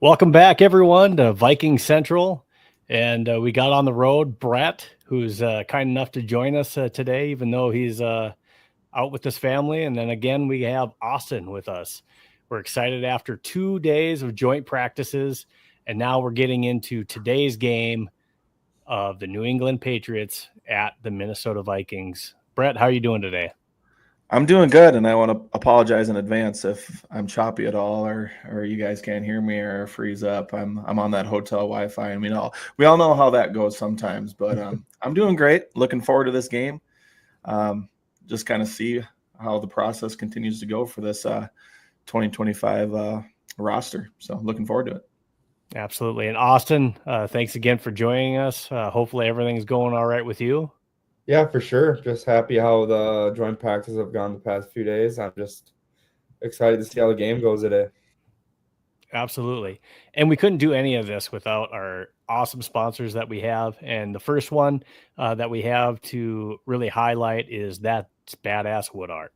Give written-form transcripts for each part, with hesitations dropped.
Welcome back, everyone, to Viking Central. And we got on the road Brett, who's kind enough to join us today, even though he's out with his family. And then again, we have Austin with us. We're excited after 2 days of joint practices. And now we're getting into today's game of the New England Patriots at the Minnesota Vikings. Brett, how are you doing today? I'm doing good, and I want to apologize in advance if I'm choppy at all, or you guys can't hear me or freeze up. I'm on that hotel Wi-Fi, and we all know how that goes sometimes. But I'm doing great. Looking forward to this game. Just kind of see how the process continues to go for this 2025 roster. So looking forward to it. Absolutely. And Austin, thanks again for joining us. Hopefully everything's going all right with you. Yeah, for sure. Just happy how the joint practices have gone the past few days. I'm just excited to see how the game goes today. Absolutely. And we couldn't do any of this without our awesome sponsors that we have. And the first one that we have to really highlight is That's Badass Wood Art.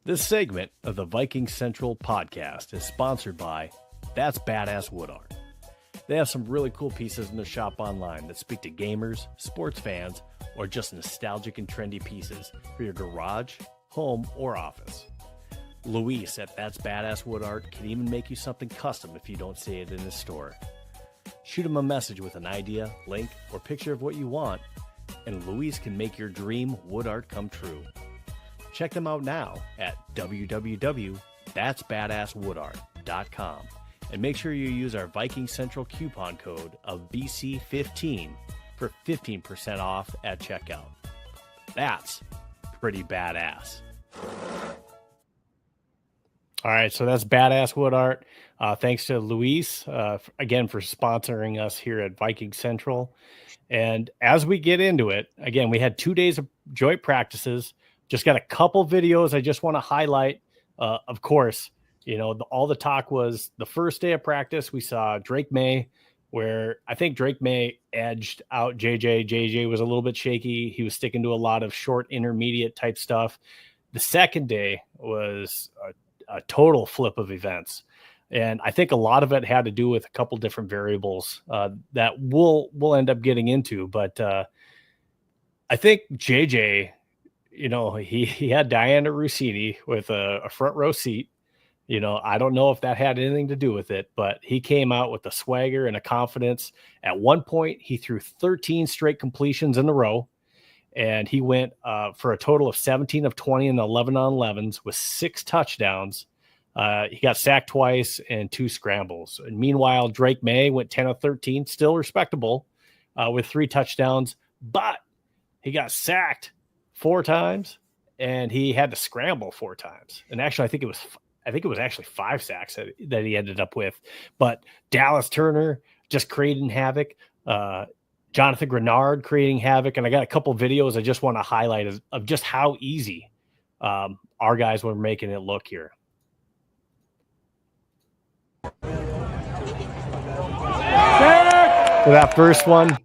This segment of the Viking Central podcast is sponsored by That's Badass Wood Art. They have some really cool pieces in their shop online that speak to gamers, sports fans, or just nostalgic and trendy pieces for your garage, home, or office. Luis at That's Badass Wood Art can even make you something custom if you don't see it in his store. Shoot him a message with an idea, link, or picture of what you want, and Luis can make your dream wood art come true. Check them out now at www.thatsbadasswoodart.com and make sure you use our Viking Central coupon code of BC15 for 15% off at checkout. That's pretty badass. All right, so that's Badass Wood Art. Thanks to Luis, again, for sponsoring us here at Viking Central. And as we get into it, again, we had 2 days of joint practices. Just got a couple videos I just want to highlight. Of course, all the talk was the first day of practice. We saw Drake May, where I think Drake May edged out JJ. JJ was a little bit shaky. He was sticking to a lot of short intermediate type stuff. The second day was a total flip of events. And I think a lot of it had to do with a couple different variables that we'll end up getting into. But I think JJ, he had Diana Rossini with a front row seat. I don't know if that had anything to do with it, but he came out with a swagger and a confidence. At one point, he threw 13 straight completions in a row, and he went for a total of 17 of 20 and 11 on 11s with 6 touchdowns. He got sacked twice and 2 scrambles. And meanwhile, Drake May went 10 of 13, still respectable, with 3 touchdowns, but he got sacked 4 times, and he had to scramble 4 times. And actually, I think it was actually 5 sacks that he ended up with. But Dallas Turner just creating havoc. Jonathan Grard creating havoc. And I got a couple videos I just want to highlight of just how easy our guys were making it look here. For that first one,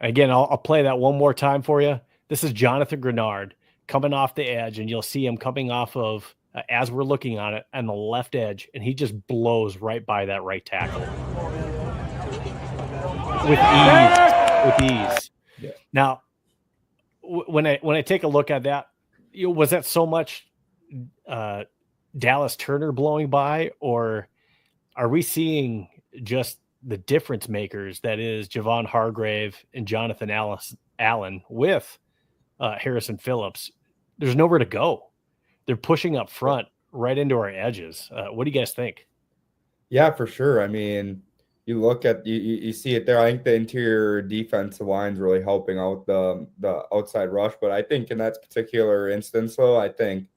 again, I'll play that one more time for you. This is Jonathan Grard coming off the edge, and you'll see him coming off of, as we're looking on it, on the left edge, and he just blows right by that right tackle with ease. Yeah. Now, when I take a look at that, was that so much Dallas Turner blowing by, or are we seeing just the difference makers that is Javon Hargrave and Jonathan Allen with Harrison Phillips? There's nowhere to go. They're pushing up front right into our edges. What do you guys think? Yeah, for sure. I mean, you look at you see it there. I think the interior defensive line's really helping out the outside rush. But I think in that particular instance, though, I think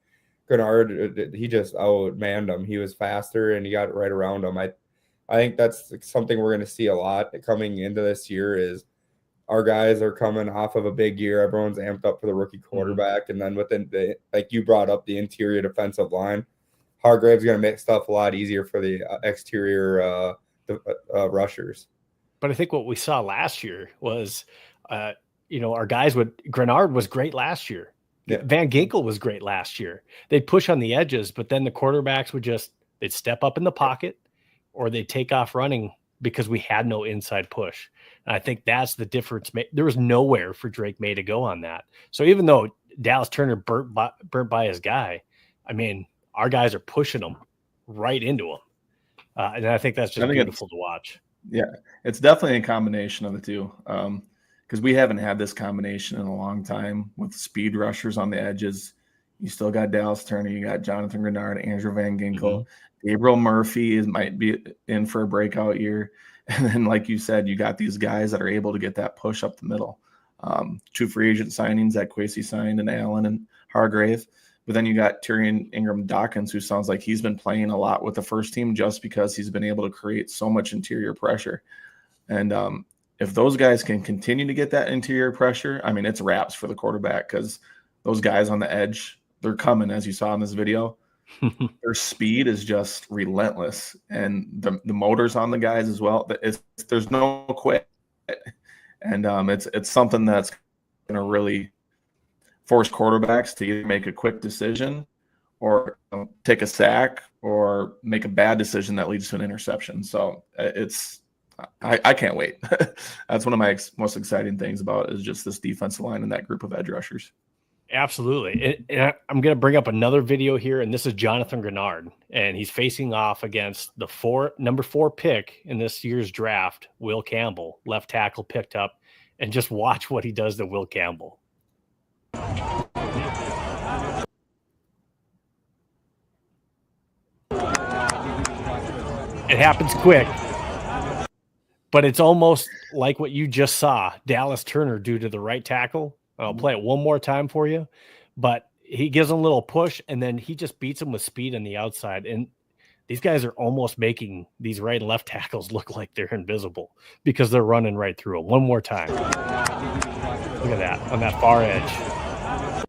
Grard, he just outmanned him. He was faster and he got right around him. I think that's something we're going to see a lot coming into this year is our guys are coming off of a big year. Everyone's amped up for the rookie quarterback. And then within like you brought up, the interior defensive line, Hargrave's going to make stuff a lot easier for the exterior rushers. But I think what we saw last year was, our guys Grard was great last year. Yeah. Van Ginkel was great last year. They'd push on the edges, but then the quarterbacks they'd step up in the pocket or they'd take off running because we had no inside push. And I think that's the difference. There was nowhere for Drake May to go on that. So even though Dallas Turner burnt by his guy, I mean, our guys are pushing him right into him. And I think that's just beautiful to watch. Yeah, it's definitely a combination of the two. Because we haven't had this combination in a long time with speed rushers on the edges. You still got Dallas Turner, you got Jonathan Grard, Andrew Van Ginkel, Gabriel Murphy might be in for a breakout year. And then, like you said, you got these guys that are able to get that push up the middle. 2 free agent signings that Kwesi signed, and Allen and Hargrave. But then you got Tyrion Ingram-Dawkins, who sounds like he's been playing a lot with the first team just because he's been able to create so much interior pressure. And if those guys can continue to get that interior pressure, I mean, it's wraps for the quarterback, because those guys on the edge, they're coming, as you saw in this video. Their speed is just relentless, and the motors on the guys as well. There's no quit, and it's something that's going to really force quarterbacks to either make a quick decision or take a sack or make a bad decision that leads to an interception. So I can't wait. That's one of my most exciting things about it, is just this defensive line and that group of edge rushers. Absolutely. And I'm going to bring up another video here, and this is Jonathan Grard, and he's facing off against the number 4 pick in this year's draft, Will Campbell, left tackle, picked up, and just watch what he does to Will Campbell. It happens quick, but it's almost like what you just saw Dallas Turner do to the right tackle. I'll play it one more time for you, but he gives him a little push, and then he just beats him with speed on the outside. And these guys are almost making these right and left tackles look like they're invisible because they're running right through them. One more time. Look at that on that far edge.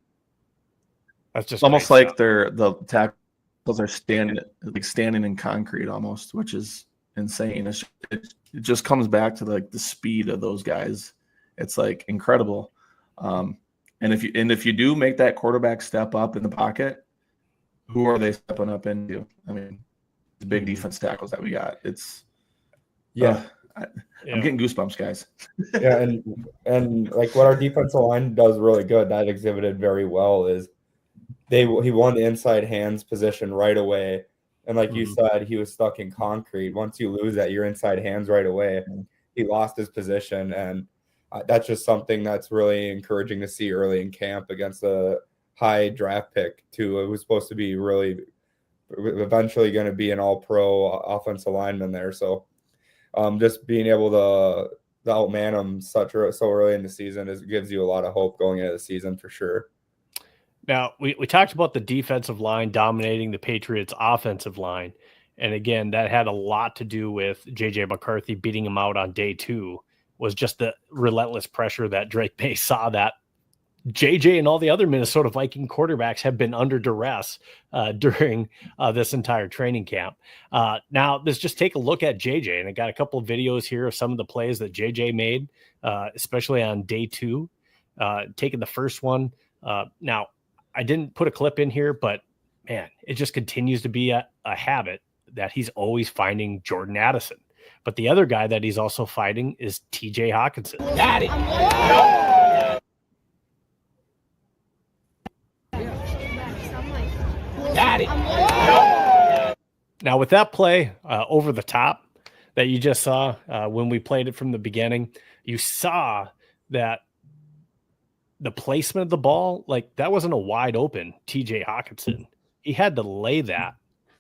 That's just almost like the tackles are standing in concrete almost, which is insane. It just comes back to like the speed of those guys. It's like incredible. And if you do make that quarterback step up in the pocket, who are they stepping up into? I mean, the big defense tackles that we got. It's I'm getting goosebumps, guys. Yeah, and like what our defensive line does really good, that exhibited very well, is he won the inside hands position right away. And like you said, he was stuck in concrete. Once you lose that, your inside hands right away. He lost his position, and that's just something that's really encouraging to see early in camp against a high draft pick too. It was supposed to be really eventually going to be an all-pro offensive lineman there. So just being able to outman him so early in the season gives you a lot of hope going into the season for sure. Now, we talked about the defensive line dominating the Patriots' offensive line. And again, that had a lot to do with J.J. McCarthy beating him out on day 2. Was just the relentless pressure that Drake May saw that JJ and all the other Minnesota Viking quarterbacks have been under duress during this entire training camp. Now, let's just take a look at JJ, and I got a couple of videos here of some of the plays that JJ made, especially on day 2, taking the first one. Now, I didn't put a clip in here, but man, it just continues to be a habit that he's always finding Jordan Addison. But the other guy that he's also fighting is TJ Hockenson. Daddy. Daddy. Now, with that play over the top that you just saw when we played it from the beginning, you saw that the placement of the ball, like that wasn't a wide open TJ Hockenson. He had to lay that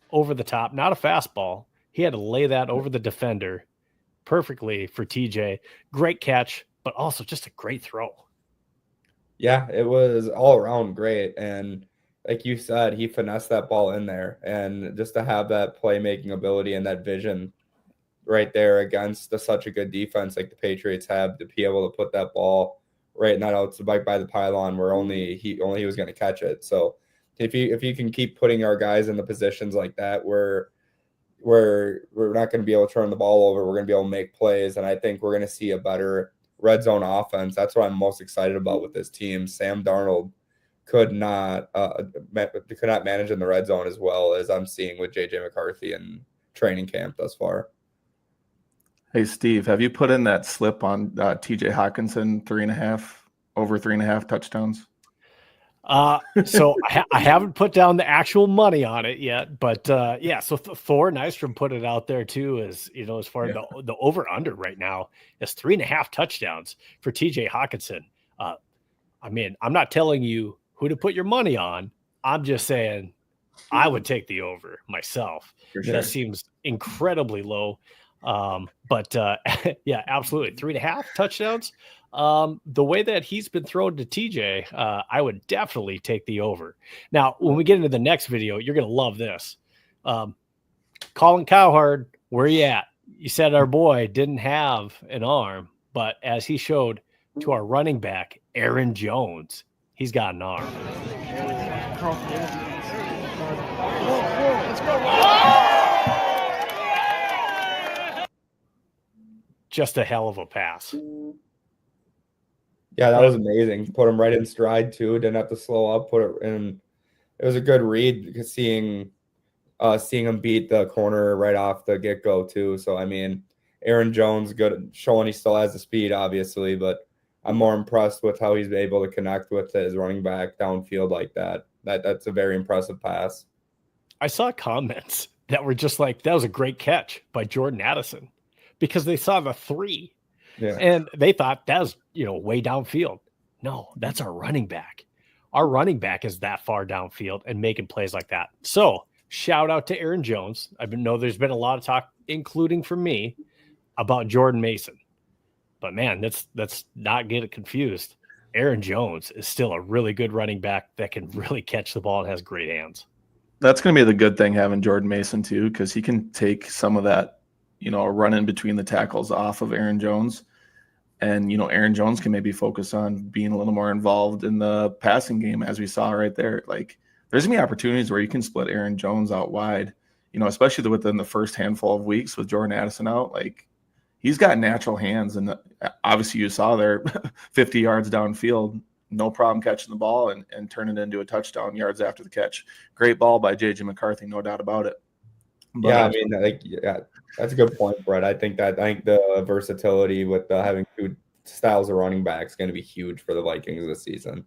over the top, not a fastball. He had to lay that over the defender perfectly for TJ. Great catch, but also just a great throw. Yeah, it was all around great. And like you said, he finessed that ball in there. And just to have that playmaking ability and that vision right there against such a good defense like the Patriots have, to be able to put that ball right in that outside by the pylon where only he was going to catch it. So if you can keep putting our guys in the positions like that where we're not going to be able to turn the ball over, we're going to be able to make plays, and I think we're going to see a better red zone offense. That's what I'm most excited about with this team. Sam Darnold could not manage in the red zone as well as I'm seeing with JJ McCarthy in training camp thus far. Hey, Steve, have you put in that slip on TJ Hockenson 3.5 over 3.5 touchdowns? So I haven't put down the actual money on it yet, but yeah. So Thor Nystrom put it out there too. As you know, as far as the over under right now is 3.5 touchdowns for TJ Hockenson. I mean, I'm not telling you who to put your money on. I'm just saying I would take the over myself. For sure. That seems incredibly low. But yeah, absolutely. 3.5 touchdowns. The way that he's been thrown to TJ, I would definitely take the over. Now, when we get into the next video, you're going to love this. Colin Cowherd, where you at? You said our boy didn't have an arm, but as he showed to our running back, Aaron Jones, he's got an arm. Just a hell of a pass. Yeah, that was amazing. Put him right in stride too. Didn't have to slow up. Put it in. It was a good read because seeing him beat the corner right off the get go too. So I mean, Aaron Jones good, showing he still has the speed, obviously, but I'm more impressed with how he's able to connect with his running back downfield like that. That's a very impressive pass. I saw comments that were just like, that was a great catch by Jordan Addison, because they saw the 3 and they thought that was, way downfield. No, that's our running back. Our running back is that far downfield and making plays like that. So shout out to Aaron Jones. I know there's been a lot of talk, including from me, about Jordan Mason. But man, let's not get it confused. Aaron Jones is still a really good running back that can really catch the ball and has great hands. That's going to be the good thing having Jordan Mason too, because he can take some of that, run in between the tackles off of Aaron Jones. And, Aaron Jones can maybe focus on being a little more involved in the passing game, as we saw right there. Like, there's going to be opportunities where you can split Aaron Jones out wide, especially within the first handful of weeks with Jordan Addison out. Like, he's got natural hands. And obviously you saw there 50 yards downfield, no problem catching the ball and turning it into a touchdown yards after the catch. Great ball by J.J. McCarthy, no doubt about it. But, yeah, I mean, that's a good point, Brett. I think the versatility with having 2 styles of running back is going to be huge for the Vikings this season.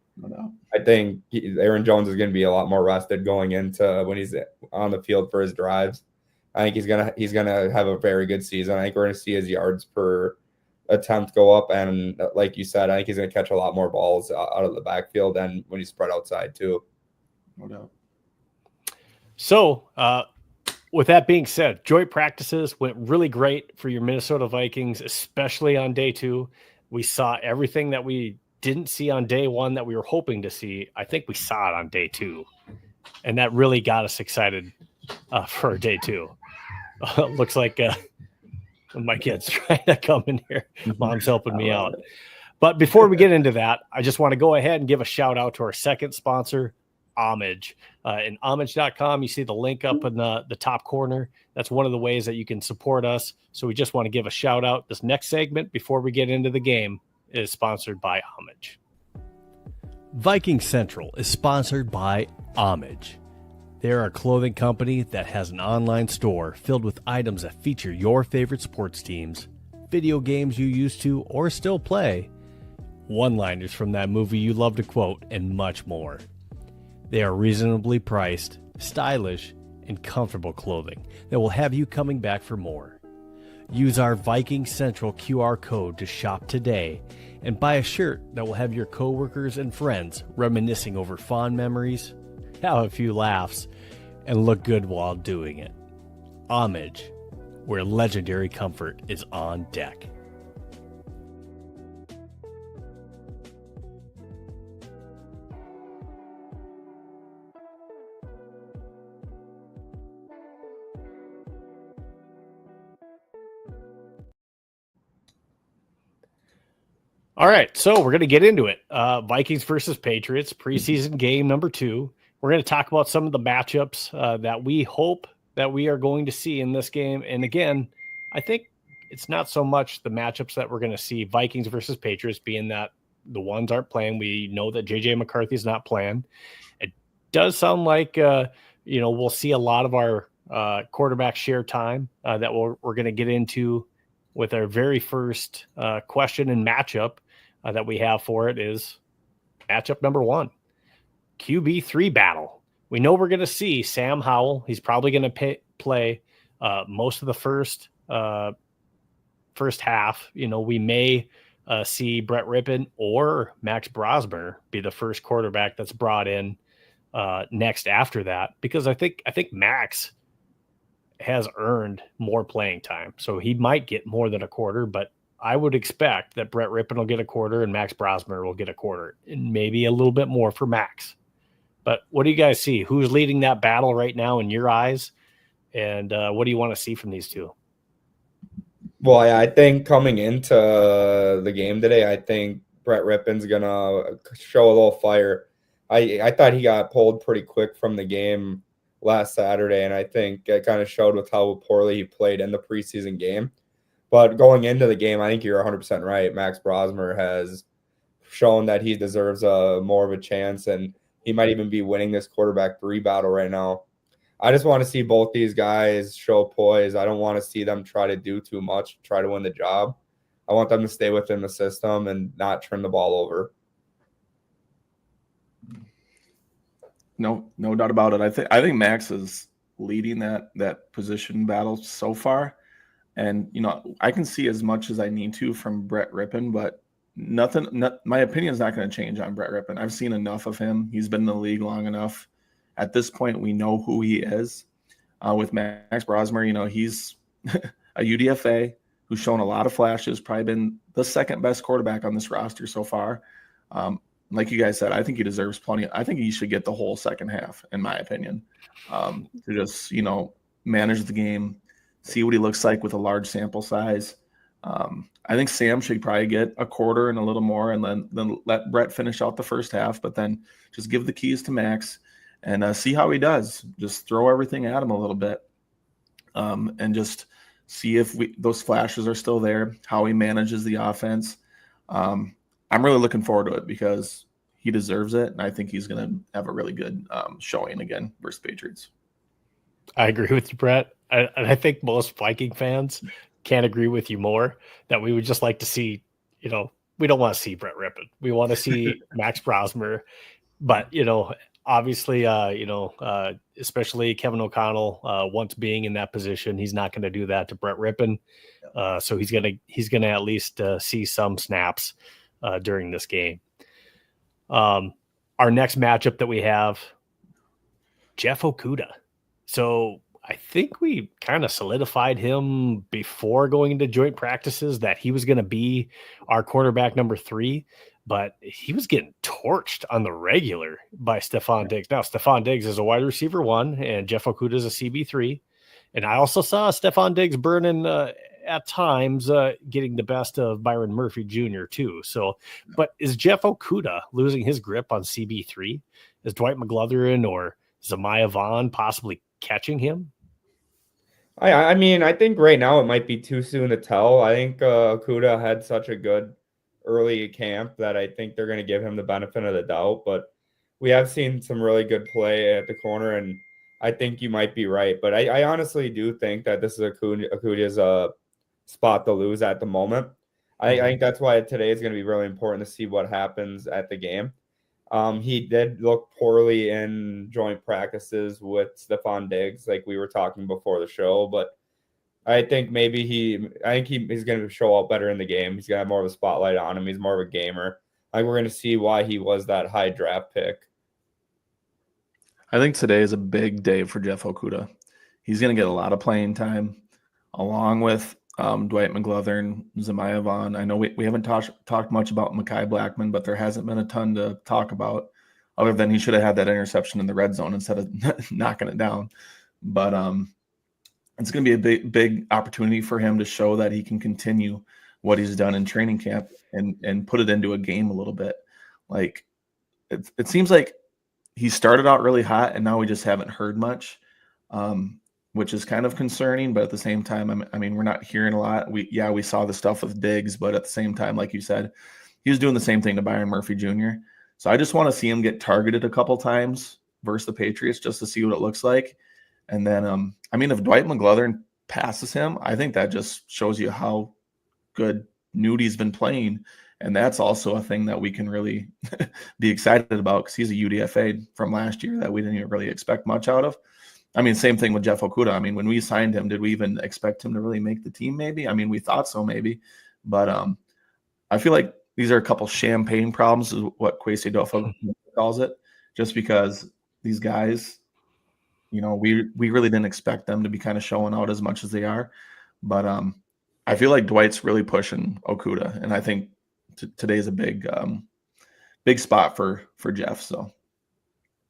I think Aaron Jones is going to be a lot more rested going into when he's on the field for his drives. I think he's gonna have a very good season. I think we're going to see his yards per attempt go up, and like you said, I think he's going to catch a lot more balls out of the backfield and when he's spread outside too. No doubt. So, with that being said, joint practices went really great for your Minnesota Vikings, especially on day 2. We saw everything that we didn't see on day 1 that we were hoping to see. I think we saw it on day 2, and that really got us excited for day 2. Looks like my kid's trying to come in here. Mom's helping me out. But before we get into that, I just want to go ahead and give a shout out to our second sponsor, Homage. In homage.com, you see the link up in the top corner. That's one of the ways that you can support us. So we just want to give a shout out. This next segment, before we get into the game, is sponsored by Homage. Viking Central is sponsored by Homage. They're a clothing company that has an online store filled with items that feature your favorite sports teams, video games you used to or still play, one-liners from that movie you love to quote, and much more. They are reasonably priced, stylish, and comfortable clothing that will have you coming back for more. Use our Viking Central QR code to shop today and buy a shirt that will have your coworkers and friends reminiscing over fond memories, have a few laughs, and look good while doing it. Homage, where legendary comfort is on deck. All right, so we're going to get into it. Vikings versus Patriots, preseason game number 2. We're going to talk about some of the matchups that we hope that we are going to see in this game. And again, I think it's not so much the matchups that we're going to see, Vikings versus Patriots, being that the ones aren't playing. We know that J.J. McCarthy is not playing. It does sound like, we'll see a lot of our quarterback share time that we're going to get into with our very first question and matchup that we have for it is matchup number 1, QB3 Battle. We know we're going to see Sam Howell. He's probably going to play most of the first half. We may see Brett Rippon or Max Brosmer be the first quarterback that's brought in next after that, because I think Max has earned more playing time, so he might get more than a quarter, but I would expect that Brett Rippon will get a quarter and Max Brosmer will get a quarter, and maybe a little bit more for Max. But what do you guys see? Who's leading that battle right now in your eyes? And what do you want to see from these two? Well, I think coming into the game today, I think Brett Rippon's going to show a little fire. I thought he got pulled pretty quick from the game last Saturday, and I think it kind of showed with how poorly he played in the preseason game. But going into the game, I think you're 100% right. Max Brosmer has shown that he deserves more of a chance, and he might even be winning this quarterback 3 battle right now. I just want to see both these guys show poise. I don't want to see them try to do too much, try to win the job. I want them to stay within the system and not turn the ball over. No doubt about it. I think Max is leading that position battle so far. And, I can see as much as I need to from Brett Rippon, but my opinion is not going to change on Brett Rippon. I've seen enough of him. He's been in the league long enough. At this point, we know who he is. With Max Brosmer, he's a UDFA who's shown a lot of flashes, probably been the second best quarterback on this roster so far. Like you guys said, I think he deserves plenty. I think he should get the whole second half, in my opinion, to just, manage the game, see what he looks like with a large sample size. I think Sam should probably get a quarter and a little more, and then let Brett finish out the first half, but then just give the keys to Max and see how he does. Just throw everything at him a little bit, and just see if those flashes are still there, how he manages the offense. I'm really looking forward to it because he deserves it, and I think he's going to have a really good showing again versus Patriots. I agree with you, Brett. And I think most Viking fans can't agree with you more, that we would just like to see, we don't want to see Brett Rippon. We want to see Max Brosmer. But, obviously, especially Kevin O'Connell, once being in that position, he's not going to do that to Brett Rippon. So he's gonna at least see some snaps during this game. Our next matchup that we have, Jeff Okudah. So I think we kind of solidified him before going into joint practices that he was going to be our quarterback number 3, but he was getting torched on the regular by Stefon Diggs. Now, Stefon Diggs is a wide receiver 1, and Jeff Okudah is a CB3. And I also saw Stefon Diggs burning at times, getting the best of Byron Murphy Jr. too. So, but is Jeff Okudah losing his grip on CB3? Is Dwight McGlothern or Zamiah Vaughn possibly catching him? I mean, I think right now it might be too soon to tell. I think Okudah had such a good early camp that I think they're going to give him the benefit of the doubt. But we have seen some really good play at the corner, and I think you might be right. But I honestly do think that this is Okudah's spot to lose at the moment. I think that's why today is going to be really important to see what happens at the game. He did look poorly in joint practices with Stefon Diggs, like we were talking before the show, but I think he's going to show up better in the game. He's going to have more of a spotlight on him. He's more of a gamer. I think we're going to see why he was that high draft pick. I think today is a big day for Jeff Okudah. He's going to get a lot of playing time along with Dwight McGlothern, Zamiah Vaughn. I know we haven't talked much about Mekhi Blackman, but there hasn't been a ton to talk about other than he should have had that interception in the red zone instead of knocking it down. But it's going to be a big opportunity for him to show that he can continue what he's done in training camp and put it into a game a little bit. Like it seems like he started out really hot and now we just haven't heard much. Which is kind of concerning, but at the same time, I mean, we're not hearing a lot. We saw the stuff with Diggs, but at the same time, like you said, he was doing the same thing to Byron Murphy Jr. So I just want to see him get targeted a couple times versus the Patriots just to see what it looks like. And then, if Dwight McGlothern passes him, I think that just shows you how good Nudi's been playing. And that's also a thing that we can really be excited about because he's a UDFA from last year that we didn't even really expect much out of. I mean, same thing with Jeff Okuda. I mean, when we signed him, did we even expect him to really make the team? Maybe. I mean, we thought so, maybe. But I feel like these are a couple champagne problems, is what Kwesi Dofa calls it, just because these guys, you know, we really didn't expect them to be kind of showing out as much as they are. But I feel like Dwight's really pushing Okuda, and I think today's a big spot for Jeff. So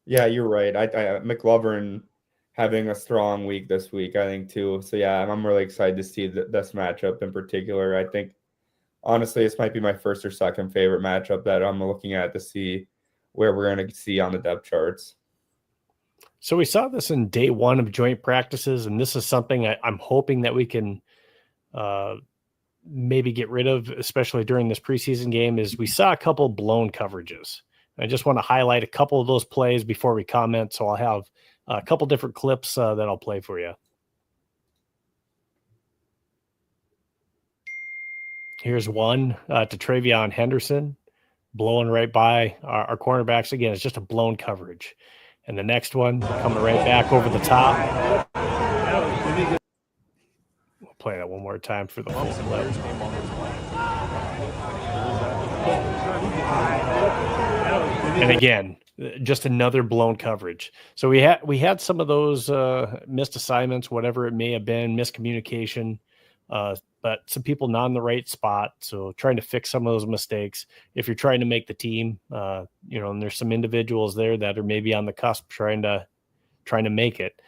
yeah, you're right. I McLovin having a strong week this week, I think too. So yeah, I'm really excited to see this matchup in particular. I think honestly, this might be my first or second favorite matchup that I'm looking at to see where we're going to see on the depth charts. So we saw this in day one of joint practices, and this is something I'm hoping that we can maybe get rid of, especially during this preseason game, is we saw a couple blown coverages. I just want to highlight a couple of those plays before we comment. So I'll have a couple different clips that I'll play for you. Here's one to Travion Henderson, blowing right by our cornerbacks. Again, it's just a blown coverage. And the next one coming right back over the top. We'll play that one more time for the full play. And again, just another blown coverage. So we had some of those missed assignments, whatever it may have been, miscommunication, but some people not in the right spot. So trying to fix some of those mistakes. If you're trying to make the team, and there's some individuals there that are maybe on the cusp trying to make it,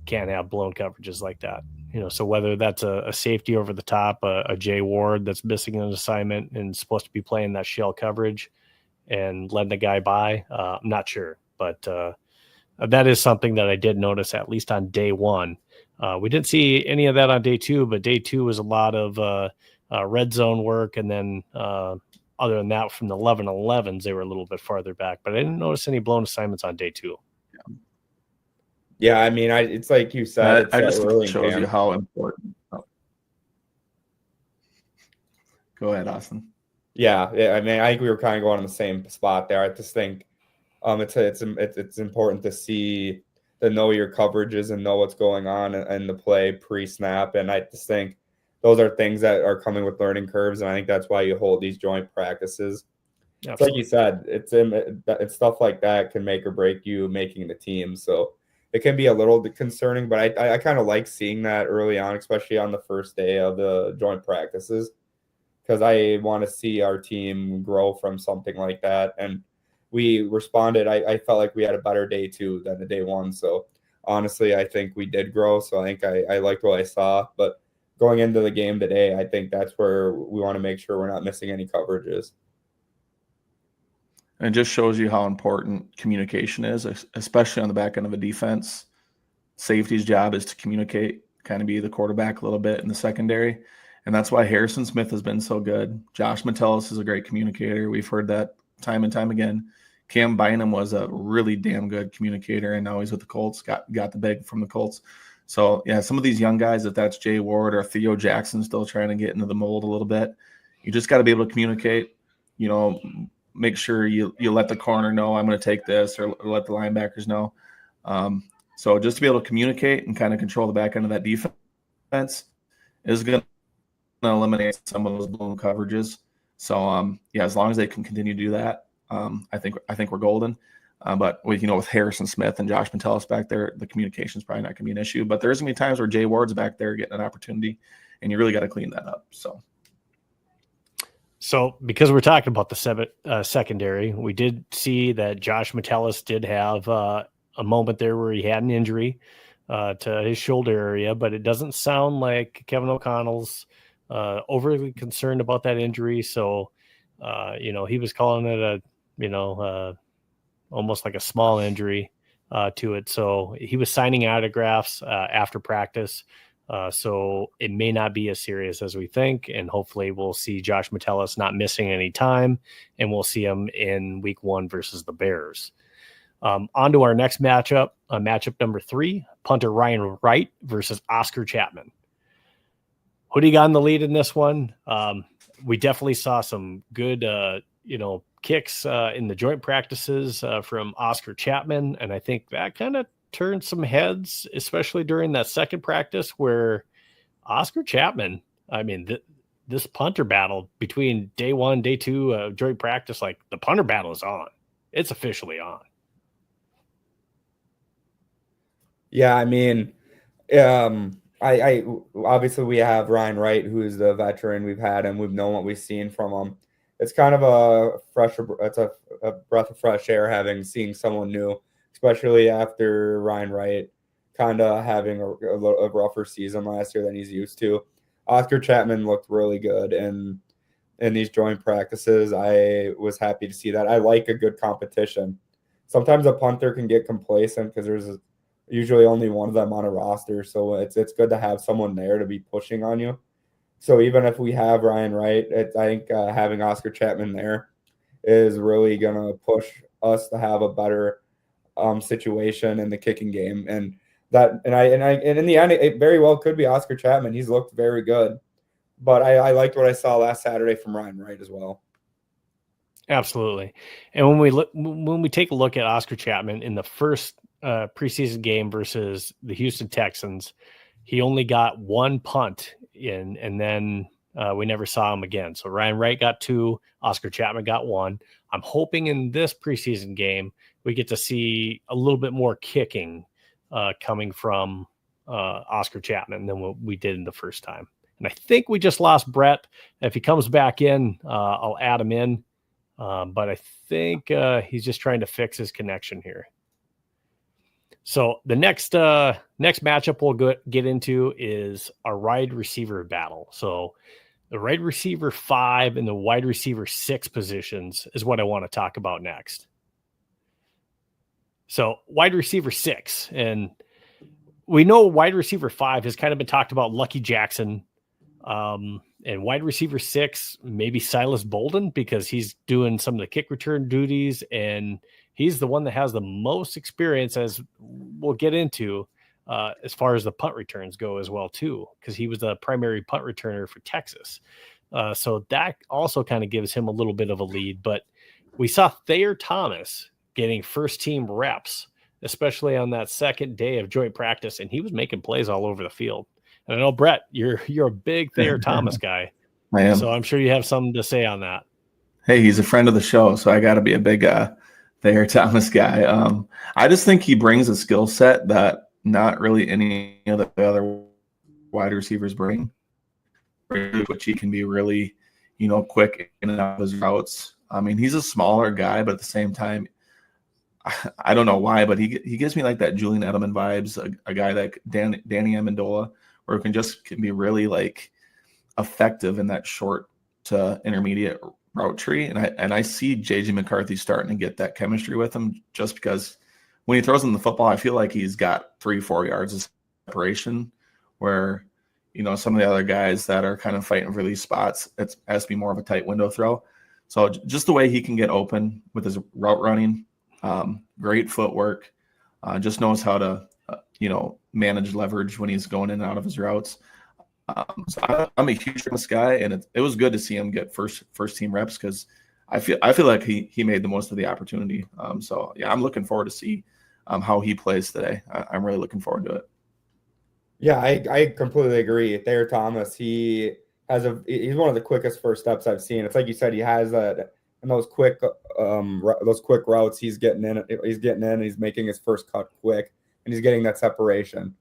can't have blown coverages like that. So whether that's a safety over the top, a Jay Ward that's missing an assignment and supposed to be playing that shell coverage and letting the guy by, I'm not sure, but that is something that I did notice at least on day one. We didn't see any of that on day two, but day two was a lot of red zone work. And then other than that, from the 11-11s, they were a little bit farther back, but I didn't notice any blown assignments on day two. Yeah, I mean, it's like you said. I just think it shows you how important. Oh. Go ahead, Austin. Yeah, I mean, I think we were kind of going on the same spot there. I just think it's important to know your coverages and know what's going on in the play pre-snap. And I just think those are things that are coming with learning curves, and I think that's why you hold these joint practices. It's like you said, it's stuff like that can make or break you making the team. So it can be a little concerning, but I kind of like seeing that early on, especially on the first day of the joint practices, because I want to see our team grow from something like that. And we responded. I felt like we had a better day two than the day one. So honestly, I think we did grow. So I think I liked what I saw. But going into the game today, I think that's where we want to make sure we're not missing any coverages. And it just shows you how important communication is, especially on the back end of a defense. Safety's job is to communicate, kind of be the quarterback a little bit in the secondary. And that's why Harrison Smith has been so good. Josh Metellus is a great communicator. We've heard that time and time again. Cam Bynum was a really damn good communicator, and now he's with the Colts, got the big from the Colts. So, yeah, some of these young guys, if that's Jay Ward or Theo Jackson still trying to get into the mold a little bit, you just got to be able to communicate, make sure you let the corner know I'm going to take this, or let the linebackers know. So just to be able to communicate and kind of control the back end of that defense is going to eliminate some of those blown coverages. So, as long as they can continue to do that, I think we're golden. But with Harrison Smith and Josh Metellus back there, the communication is probably not going to be an issue. But there's going to be times where Jay Ward's back there getting an opportunity, and you really got to clean that up. So because we're talking about the secondary, we did see that Josh Metellus did have a moment there where he had an injury to his shoulder area, but it doesn't sound like Kevin O'Connell's overly concerned about that injury. So, he was calling it almost like a small injury to it. So he was signing autographs after practice. So it may not be as serious as we think, and hopefully we'll see Josh Metellus not missing any time, and we'll see him in week 1 versus the Bears. On to our next matchup, matchup number 3, punter Ryan Wright versus Oscar Chapman. who do you got in the lead in this one? We definitely saw some good, kicks in the joint practices from Oscar Chapman. And I think that kind of turned some heads, especially during that second practice where Oscar Chapman, I mean, this punter battle between day one, day two, joint practice, like the punter battle is on. It's officially on. Yeah, I mean, I obviously we have Ryan Wright, who is the veteran. We've had him. We've known what we've seen from him. It's kind of a breath of fresh air seeing someone new, especially after Ryan Wright kind of having a rougher season last year than he's used to. Oscar Chapman looked really good in these joint practices. I was happy to see that. I like a good competition. Sometimes a punter can get complacent because there's usually only one of them on a roster, so it's good to have someone there to be pushing on you. So even if we have Ryan Wright, I think having Oscar Chapman there is really gonna push us to have a better situation in the kicking game, and in the end, it very well could be Oscar Chapman. He's looked very good, but I liked what I saw last Saturday from Ryan Wright as well. Absolutely, and when we take a look at Oscar Chapman in the first preseason game versus the Houston Texans, he only got one punt in, and then we never saw him again. So Ryan Wright got 2, Oscar Chapman got 1. I'm hoping in this preseason game we get to see a little bit more kicking coming from Oscar Chapman than what we did in the first time. And I think we just lost Brett. If he comes back in, I'll add him in. But I think he's just trying to fix his connection here. So the next matchup we'll get into is a wide receiver battle. So the wide receiver 5 and the wide receiver 6 positions is what I want to talk about next. So wide receiver 6, and we know wide receiver 5 has kind of been talked about, Lucky Jackson, and wide receiver 6, maybe Silas Bolden, because he's doing some of the kick return duties, and he's the one that has the most experience, as we'll get into, as far as the punt returns go as well, too, because he was the primary punt returner for Texas. So that also kind of gives him a little bit of a lead. But we saw Thayer Thomas getting first-team reps, especially on that second day of joint practice, and he was making plays all over the field. And I know, Brett, you're a big Thayer Thomas guy. I am. So I'm sure you have something to say on that. Hey, he's a friend of the show, so I got to be a big Thayer Thomas guy. I just think he brings a skill set that not really any of the other wide receivers bring, which he can be really, quick in and out of his routes. I mean, he's a smaller guy, but at the same time, I don't know why, but he gives me like that Julian Edelman vibes, a guy like Danny Amendola, where it can be really like effective in that short to intermediate route tree. And I see JJ McCarthy starting to get that chemistry with him, just because when he throws him the football, I feel like he's got 3-4 yards of separation, where, some of the other guys that are kind of fighting for these spots, it has to be more of a tight window throw. So just the way he can get open with his route running, great footwork, just knows how to, manage leverage when he's going in and out of his routes. So I'm a huge Thomas guy, and it was good to see him get first team reps, because I feel like he made the most of the opportunity. So yeah, I'm looking forward to see how he plays today. I'm really looking forward to it. Yeah, I completely agree. Thayer Thomas, he's one of the quickest first steps I've seen. It's like you said, he has that, and those quick routes, he's getting in, he's making his first cut quick, and he's getting that separation.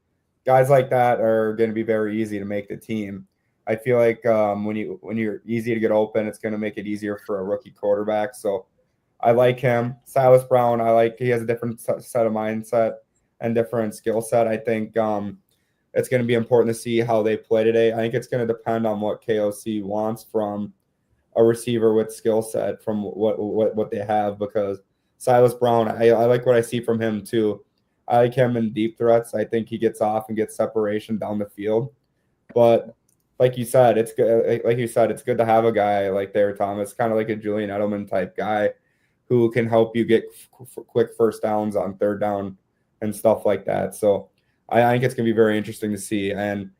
Guys like that are going to be very easy to make the team. I feel like when you're easy to get open, it's going to make it easier for a rookie quarterback. So I like him. Silas Brown, he has a different set of mindset and different skill set. I think it's going to be important to see how they play today. I think it's going to depend on what KOC wants from a receiver with skill set, from what they have, because Silas Brown, I like what I see from him too. I like him in deep threats. I think he gets off and gets separation down the field. But like you said, it's good. It's good to have a guy like Thayer Thomas, kind of like a Julian Edelman type guy, who can help you get quick first downs on third down and stuff like that. So I think it's going to be very interesting to see. And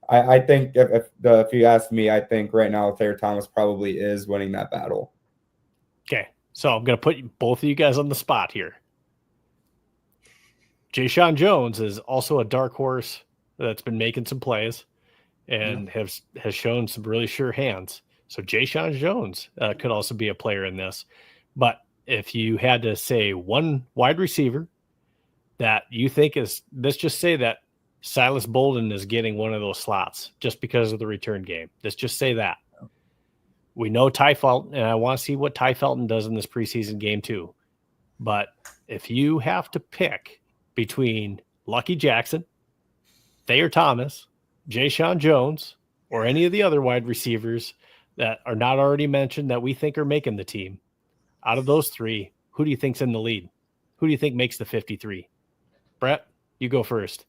I think if you ask me, I think right now Thayer Thomas probably is winning that battle. Okay, so I'm going to put both of you guys on the spot here. Jayshon Jones is also a dark horse that's been making some plays and has shown some really sure hands. So Jayshon Jones could also be a player in this. But if you had to say one wide receiver that you think is, let's just say that Silas Bolden is getting one of those slots just because of the return game. Let's just say that. We know Ty Felton, and I want to see what Ty Felton does in this preseason game too. But if you have to pick between Lucky Jackson, Thayer Thomas, Jayshon Jones, or any of the other wide receivers that are not already mentioned that we think are making the team, out of those three, who do you think's in the lead? Who do you think makes the 53? Brett, you go first.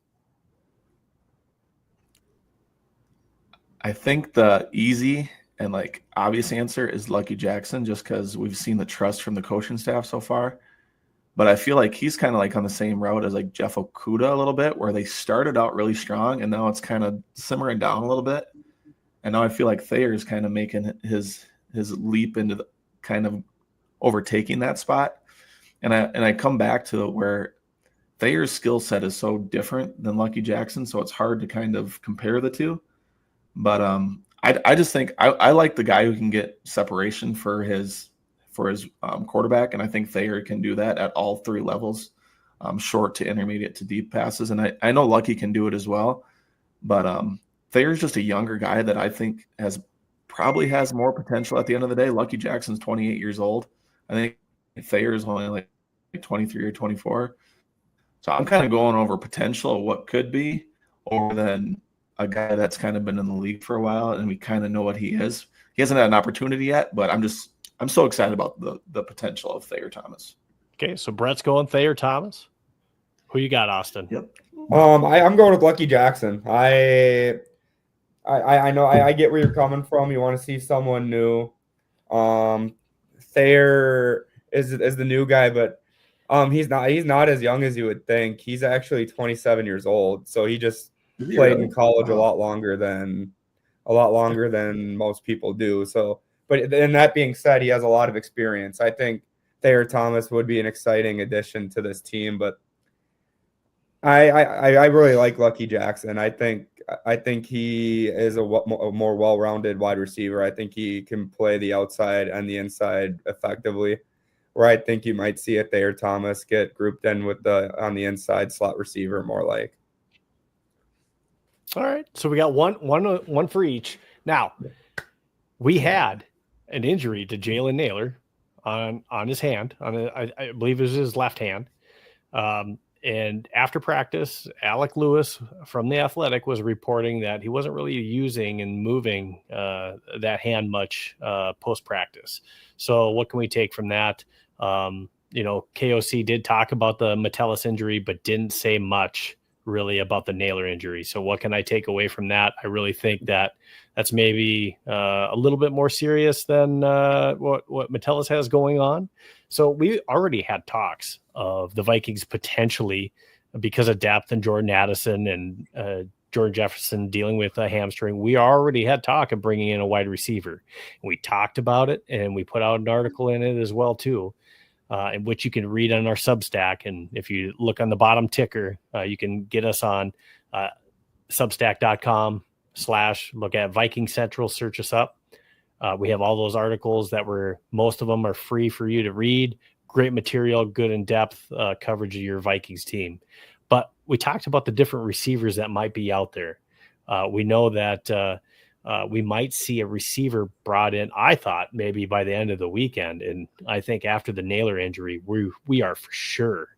I think the easy and like obvious answer is Lucky Jackson, just because we've seen the trust from the coaching staff so far. But I feel like he's kind of like on the same route as like Jeff Okudah a little bit, where they started out really strong and now it's kind of simmering down a little bit. And now I feel like Thayer is kind of making his leap into the kind of overtaking that spot. And I come back to where Thayer's skill set is so different than Lucky Jackson, so it's hard to kind of compare the two. But I just think I like the guy who can get separation for his quarterback, and I think Thayer can do that at all three levels, short to intermediate to deep passes. And I know Lucky can do it as well, but Thayer's just a younger guy that I think probably has more potential at the end of the day. Lucky Jackson's 28 years old. I think Thayer is only like 23 or 24. So I'm kind of going over potential of what could be over than a guy that's kind of been in the league for a while and we kind of know what he is. He hasn't had an opportunity yet, but I'm so excited about the potential of Thayer Thomas. Okay, so Brett's going Thayer Thomas. Who you got, Austin? Yep. I'm going with Lucky Jackson. I know I get where you're coming from. You want to see someone new. Thayer is the new guy, but he's not as young as you would think. He's actually 27 years old, so he just played in college a lot longer than most people do. So, but then that being said, he has a lot of experience. I think Thayer Thomas would be an exciting addition to this team, but I really like Lucky Jackson. I think he is a more well-rounded wide receiver. I think he can play the outside and the inside effectively, where I think you might see a Thayer Thomas get grouped in with on the inside slot receiver more like. All right, so we got one for each. Now, we had an injury to Jalen Naylor on his hand. I believe it was his left hand. And after practice, Alec Lewis from The Athletic was reporting that he wasn't really using and moving that hand much post-practice. So what can we take from that? KOC did talk about the Metellus injury, but didn't say much really about the Naylor injury. So what can I take away from that? I really think that's maybe a little bit more serious than what Metellus has going on. So we already had talks of the Vikings potentially, because of depth and Jordan Addison and Jordan Jefferson dealing with a hamstring, we already had talk of bringing in a wide receiver. We talked about it, and we put out an article in it as well too, in which you can read on our Substack. And if you look on the bottom ticker, you can get us on substack.com/look at Viking Central, search us up. We have all those articles most of them are free for you to read. Great material, good in-depth coverage of your Vikings team. But we talked about the different receivers that might be out there. We know that we might see a receiver brought in, I thought, maybe by the end of the weekend. And I think after the Naylor injury, we are for sure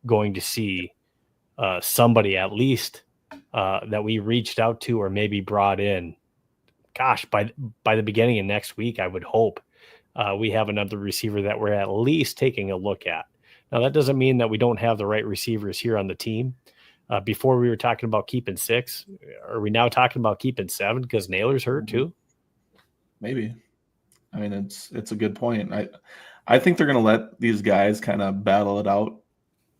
going to see somebody at least that we reached out to or maybe brought in. Gosh, by the beginning of next week, I would hope we have another receiver that we're at least taking a look at. Now, that doesn't mean that we don't have the right receivers here on the team. Before we were talking about keeping 6. Are we now talking about keeping 7 because Naylor's hurt too? Maybe. I mean, it's a good point. I think they're going to let these guys kind of battle it out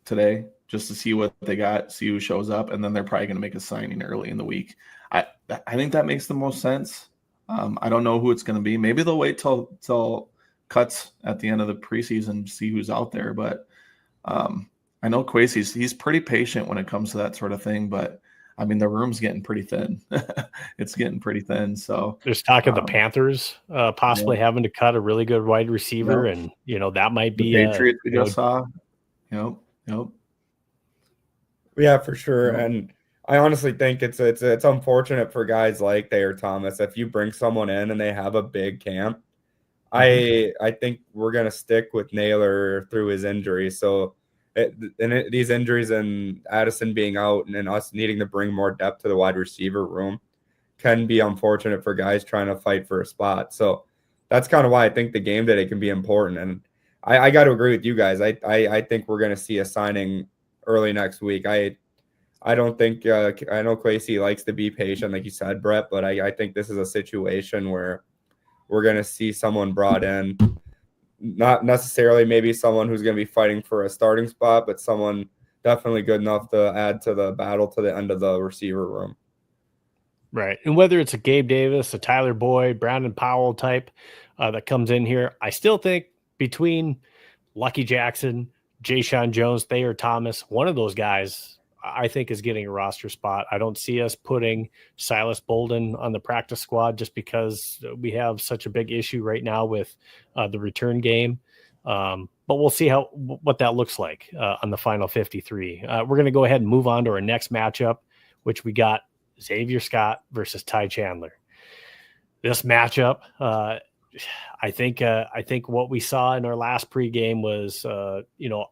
today. just to see what they got, see who shows up, and then they're probably going to make a signing early in the week. I think that makes the most sense. I don't know who it's going to be. Maybe they'll wait till cuts at the end of the preseason to see who's out there. But I know Kwesi's he's pretty patient when it comes to that sort of thing. But I mean, the room's getting pretty thin. It's getting pretty thin. So there's talk of the Panthers possibly having to cut a really good wide receiver, and that might be the Patriots we just saw. Yep. Yeah, for sure. And I honestly think it's unfortunate for guys like Thayer Thomas. If you bring someone in and they have a big camp, I think we're gonna stick with Naylor through his injury. So, these injuries and Addison being out and us needing to bring more depth to the wide receiver room can be unfortunate for guys trying to fight for a spot. So that's kind of why I think the game today can be important. And I got to agree with you guys. I think we're gonna see a signing early next week. I don't think I know Kwesi likes to be patient, like you said, Brett, but I think this is a situation where we're going to see someone brought in, not necessarily maybe someone who's going to be fighting for a starting spot, but someone definitely good enough to add to the battle to the end of the receiver room. Right. And whether it's a Gabe Davis, a Tyler Boyd, Brandon Powell type that comes in here, I still think between Lucky Jackson, Jayshon Jones, Thayer Thomas, one of those guys I think is getting a roster spot. I don't see us putting Silas Bolden on the practice squad just because we have such a big issue right now with the return game. But we'll see what that looks like on the final 53. We're going to go ahead and move on to our next matchup, which we got Xavier Scott versus Ty Chandler. This matchup, I think what we saw in our last pregame was,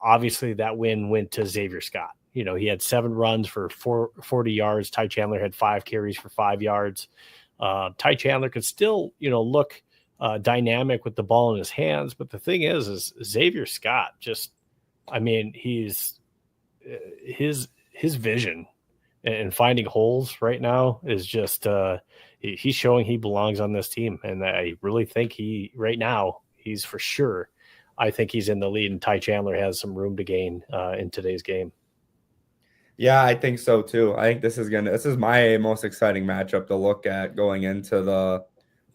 obviously that win went to Xavier Scott. He had 7 runs for 40 yards. Ty Chandler had 5 carries for 5 yards. Ty Chandler could still, look dynamic with the ball in his hands. But the thing is Xavier Scott he's his vision and finding holes right now is just he's showing he belongs on this team. And I really think he's for sure. I think he's in the lead, and Ty Chandler has some room to gain in today's game. Yeah, I think so too. I think this is my most exciting matchup to look at going into the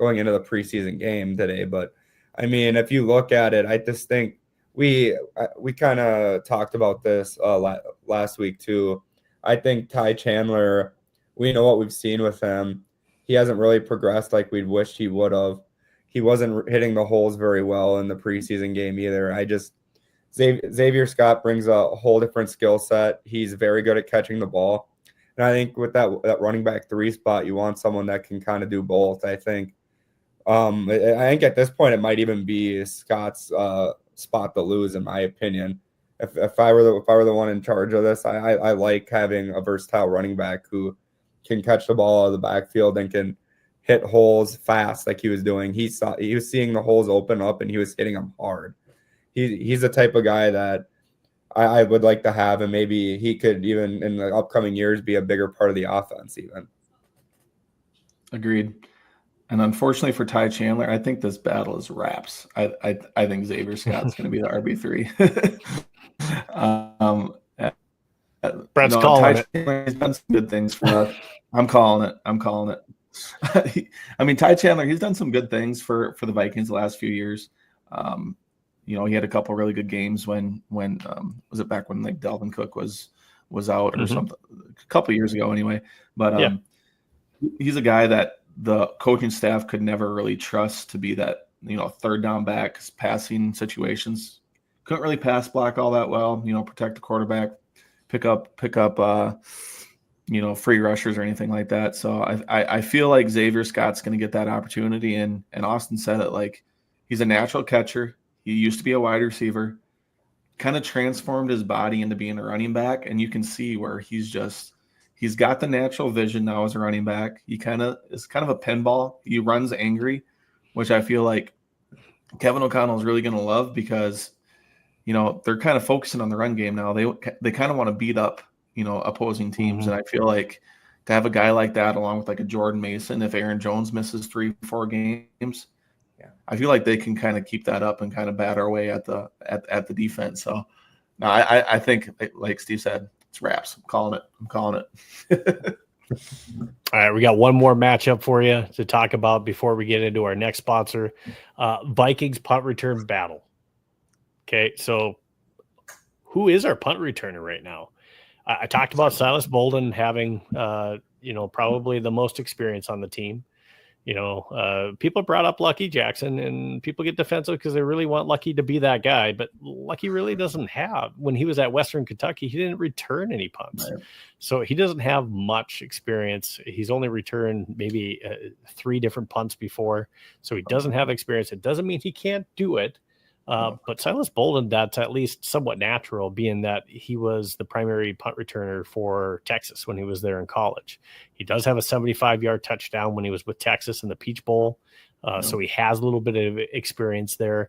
preseason game today. But I mean, if you look at it, I just think we kind of talked about this last week too. I think Ty Chandler, we know what we've seen with him. He hasn't really progressed like we'd wished he would have. He wasn't hitting the holes very well in the preseason game either. Xavier Scott brings a whole different skill set. He's very good at catching the ball. And I think with that running back 3 spot, you want someone that can kind of do both. I think at this point, it might even be Scott's spot to lose, in my opinion. If I were the one in charge of this, I like having a versatile running back who can catch the ball out of the backfield and can hit holes fast like he was doing. He was seeing the holes open up and he was hitting them hard. He's the type of guy that I would like to have, and maybe he could even in the upcoming years be a bigger part of the offense even. Agreed. And unfortunately for Ty Chandler, I think this battle is wraps. I think Xavier Scott's going to be the RB3. Brett's calling it. He's done some good things for us. I'm calling it. I mean, Ty Chandler, he's done some good things for the Vikings the last few years. He had a couple really good games when was it back when like Dalvin Cook was out or something, a couple years ago anyway. But he's a guy that the coaching staff could never really trust to be that third down back, passing situations. Couldn't really pass block all that well. Protect the quarterback, pick up free rushers or anything like that. So I feel like Xavier Scott's going to get that opportunity, and Austin said it, like he's a natural catcher. He used to be a wide receiver, kind of transformed his body into being a running back. And you can see where he's got the natural vision now as a running back. He is kind of a pinball. He runs angry, which I feel like Kevin O'Connell is really going to love because, they're kind of focusing on the run game now. They kind of want to beat up, opposing teams. And I feel like to have a guy like that, along with like a Jordan Mason, if Aaron Jones misses 3-4 games, I feel like they can kind of keep that up and kind of bat our way at the defense. So No, I think, like Steve said, it's wraps. I'm calling it. All right, we got one more matchup for you to talk about before we get into our next sponsor, Vikings Punt Return Battle. Okay, so who is our punt returner right now? I talked about Silas Bolden having, probably the most experience on the team. People brought up Lucky Jackson, and people get defensive because they really want Lucky to be that guy. But Lucky really doesn't have. When he was at Western Kentucky, he didn't return any punts. Right. So he doesn't have much experience. He's only returned maybe 3 different punts before. So he doesn't have experience. It doesn't mean he can't do it. But Silas Bolden, that's at least somewhat natural, being that he was the primary punt returner for Texas when he was there in college. He does have a 75-yard touchdown when he was with Texas in the Peach Bowl. So he has a little bit of experience there.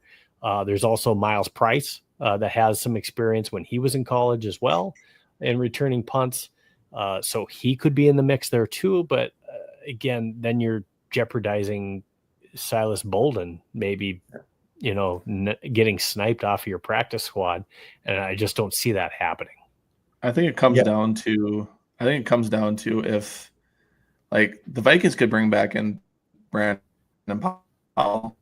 There's also Miles Price that has some experience when he was in college as well in returning punts. So he could be in the mix there too. But again, then you're jeopardizing Silas Bolden maybe getting sniped off of your practice squad. And I just don't see that happening. I think it comes down to if like the Vikings could bring back in Brandon Powell,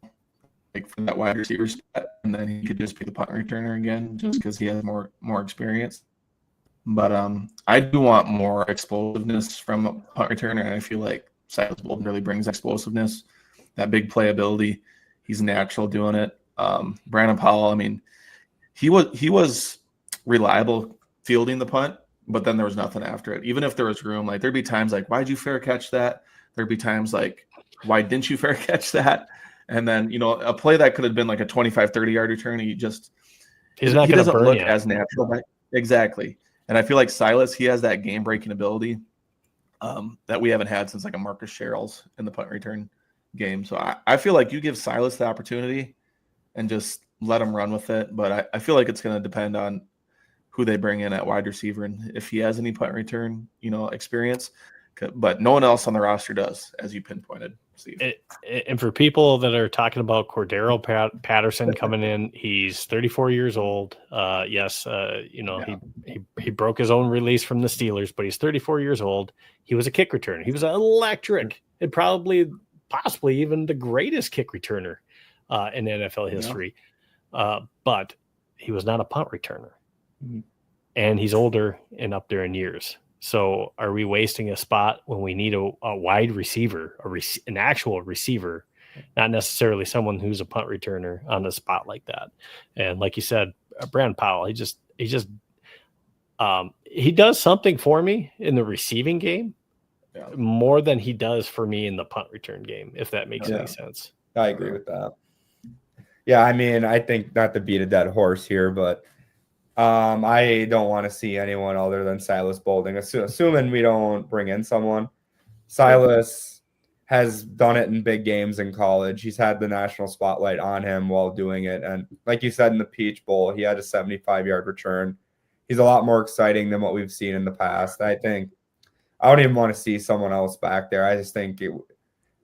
like for that wide receiver spot, and then he could just be the punt returner again just because he has more experience. But I do want more explosiveness from a punt returner, and I feel like Silas Bolden really brings explosiveness, that big playability. He's natural doing it. Brandon Powell, I mean, he was reliable fielding the punt, but then there was nothing after it. Even if there was room, like there'd be times like, why'd you fair catch that? There'd be times like, why didn't you fair catch that? And then, a play that could have been like a 25, 30-yard return. He doesn't look as natural. Exactly. And I feel like Silas, he has that game-breaking ability that we haven't had since like a Marcus Sherrills in the punt return game. So I feel like you give Silas the opportunity and just let him run with it. But I feel like it's going to depend on who they bring in at wide receiver and if he has any punt return, experience. But no one else on the roster does, as you pinpointed, Steve. And for people that are talking about Cordero Patterson coming in, he's 34 years old. He broke his own release from the Steelers, but he's 34 years old. He was a kick returner. He was electric and possibly even the greatest kick returner in NFL history. But he was not a punt returner. Mm-hmm. And he's older and up there in years. So are we wasting a spot when we need a wide receiver, an actual receiver, not necessarily someone who's a punt returner on a spot like that? And like you said, Brandon Powell, he does something for me in the receiving game more than he does for me in the punt return game, if that makes any sense. I agree with that. Yeah, I mean, I think not to beat a dead horse here, but I don't want to see anyone other than Silas Bolden, assuming we don't bring in someone. Silas has done it in big games in college. He's had the national spotlight on him while doing it. And like you said, in the Peach Bowl, he had a 75-yard return. He's a lot more exciting than what we've seen in the past. I don't even want to see someone else back there. I just think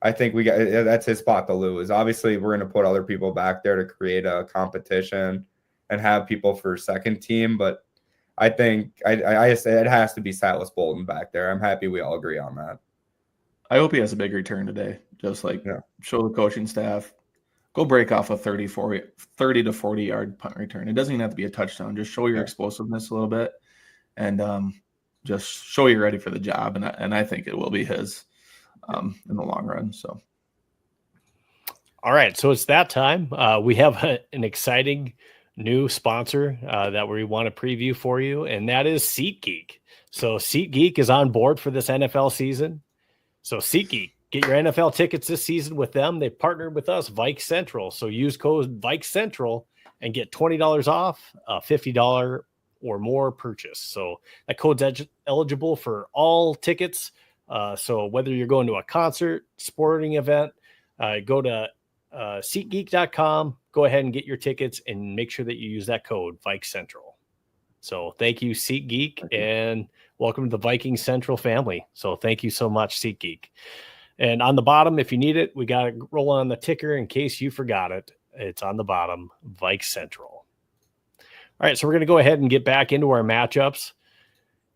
that's his spot to lose. Obviously, we're going to put other people back there to create a competition and have people for second team, but I think it has to be Silas Bolden back there. I'm happy we all agree on that. I hope he has a big return today. Just show the coaching staff, go break off a 30 to 40 yard punt return. It doesn't even have to be a touchdown. Just show your explosiveness a little bit, and just show you're ready for the job. And I think it will be his in the long run. So, all right, so it's that time. We have an exciting new sponsor that we want to preview for you, and that is SeatGeek. So SeatGeek is on board for this NFL season. So SeatGeek, get your NFL tickets this season with them. They partnered with us, Vikes Central. So use code Vikes Central and get $20 off a $50 or more purchase. So that code's eligible for all tickets. So whether you're going to a concert, sporting event, go to SeatGeek.com. Go ahead and get your tickets and make sure that you use that code Vikes Central. So thank you, SeatGeek, and welcome to the Vikings Central family. So thank you so much, SeatGeek. And on the bottom, if you need it, we got to roll on the ticker in case you forgot it. It's on the bottom, Vikes Central. All right, so we're going to go ahead and get back into our matchups.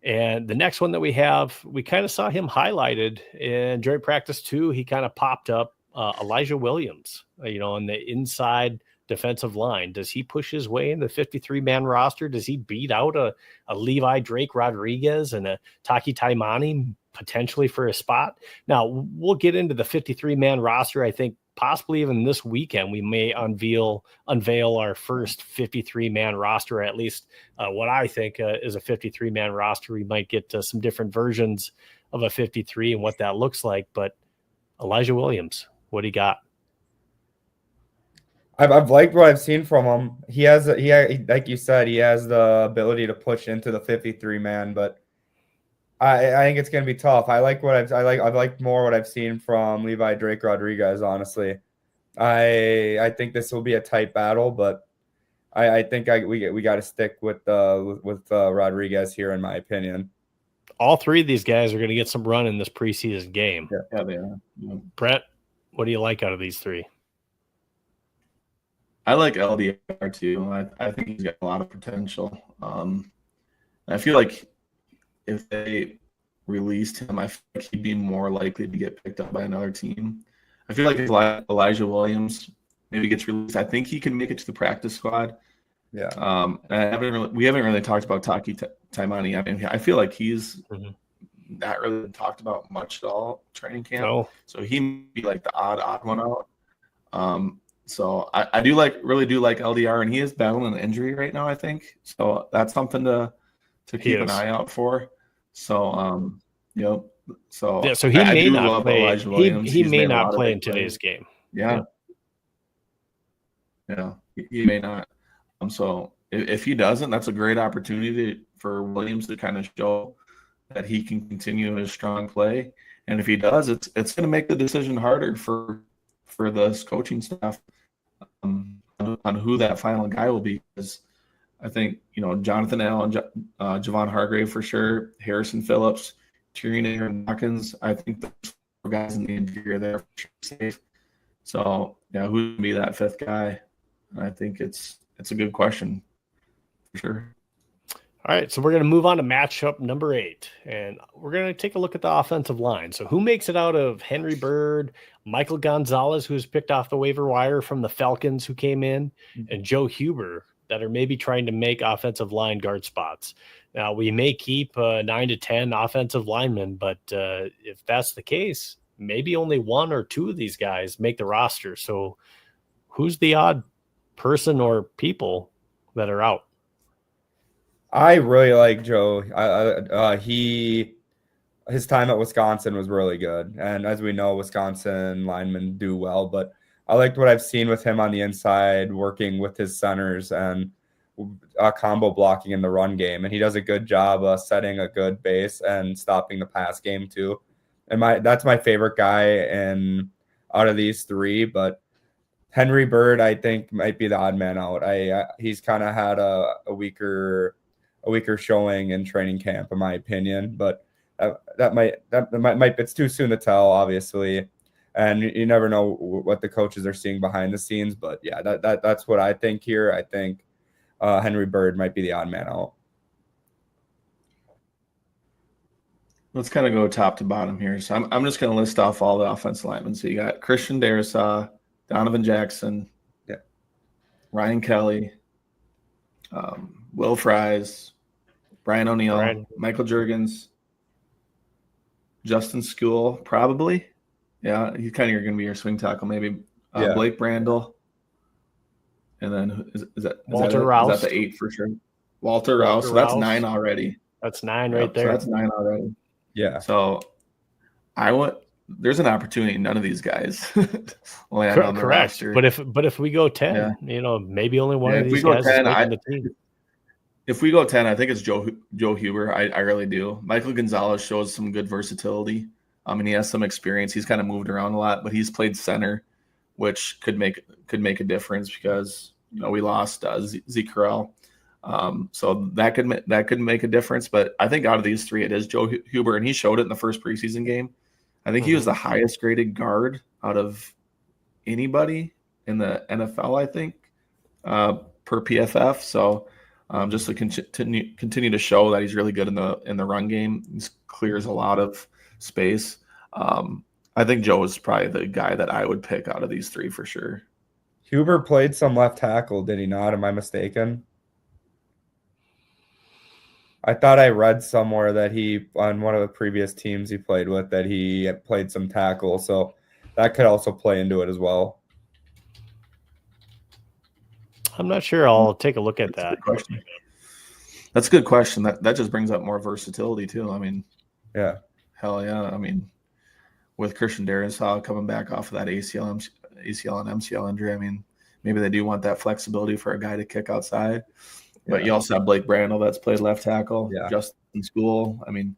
And the next one that we have, we kind of saw him highlighted in during practice too. He kind of popped up, Elijah Williams, on the inside defensive line. Does he push his way in the 53-man roster? Does he beat out a Levi Drake Rodriguez and a Taki Taimani potentially for a spot? Now, we'll get into the 53-man roster. I think possibly even this weekend, we may unveil our first 53-man roster, at least what I think is a 53-man roster. We might get some different versions of a 53 and what that looks like. But Elijah Williams, what do you got? I've liked what I've seen from him. He like you said, he has the ability to push into the 53-man, but I think it's going to be tough. I've liked more what I've seen from Levi Drake Rodriguez. Honestly, I think this will be a tight battle, but I think we got to stick with Rodriguez here, in my opinion. All three of these guys are going to get some run in this preseason game. Yeah, they are. Yeah. Brett, what do you like out of these three? I like LDR too. I think he's got a lot of potential. I feel like if they released him, I feel like he'd be more likely to get picked up by another team. I feel like if Elijah Williams maybe gets released, I think he can make it to the practice squad. Yeah. We haven't really talked about Taki Taimani. I mean, I feel like he's not really talked about much at all training camp. No. So he may be like the odd one out. So I really do like LDR, and he is battling an injury right now, I think. So that's something to keep an eye out for. So so he may not play. He may not play in today's game. Yeah. He may not. So if he doesn't, that's a great opportunity for Williams to kind of show that he can continue his strong play. And if he does, it's going to make the decision harder for this coaching staff on who that final guy will be. Because I think, Jonathan Allen, Javon Hargrave for sure, Harrison Phillips, Tyrion and Hawkins. I think those four guys in the interior there for sure safe. So, who would be that fifth guy? And I think it's a good question for sure. All right, so we're going to move on to matchup number 8, and we're going to take a look at the offensive line. So who makes it out of Henry Bird, Michael Gonzalez, who was picked off the waiver wire from the Falcons who came in, and Joe Huber, that are maybe trying to make offensive line guard spots? Now, we may keep 9 to 10 offensive linemen, but if that's the case, maybe only 1 or 2 of these guys make the roster. So who's the odd person or people that are out? I really like Joe. His time at Wisconsin was really good, and as we know, Wisconsin linemen do well. But I liked what I've seen with him on the inside, working with his centers and combo blocking in the run game, and he does a good job setting a good base and stopping the pass game too. And that's my favorite guy out of these three, but Henry Bird, I think, might be the odd man out. He's kind of had a weaker showing in training camp, in my opinion. But that might it's too soon to tell, obviously, and you never know what the coaches are seeing behind the scenes. But yeah, that's what I think here. I think Henry Bird might be the odd man out. Let's kind of go top to bottom here. So I'm just going to list off all the offensive linemen. So you got Christian Darrisaw, Donovan Jackson, Ryan Kelly, Will Fries, Brian O'Neill, Michael Juergens, Justin School, probably. Yeah, he's kind of going to be your swing tackle, maybe. Blake Brandel. And then is that Walter Rouse? Is that the 8 for sure? Walter Rouse. So that's 9 already. That's 9 right there. So that's 9 already. Yeah. So there's an opportunity none of these guys land on the roster. But if we go 10, maybe only one of these guys is making the team. If we go 10, I think it's Joe Huber. I really do. Michael Gonzalez shows some good versatility. And he has some experience. He's kind of moved around a lot, but he's played center, which could make a difference because we lost Zeke Corral. So that could make a difference. But I think out of these three, it is Joe Huber, and he showed it in the first preseason game. I think he was the highest graded guard out of anybody in the NFL, I think, per PFF. So just to continue to show that he's really good in the run game. He clears a lot of space. I think Joe is probably the guy that I would pick out of these three for sure. Huber played some left tackle, did he not? Am I mistaken? I thought I read somewhere that he, on one of the previous teams he played with, that he played some tackle. So that could also play into it as well. I'm not sure. I'll take a look at that. That's a good question. That just brings up more versatility too. I mean, yeah, hell yeah. I mean, with Christian Darrisaw coming back off of that ACL and MCL injury, I mean, maybe they do want that flexibility for a guy to kick outside. But you also have Blake Brandel that's played left tackle, just in school. I mean,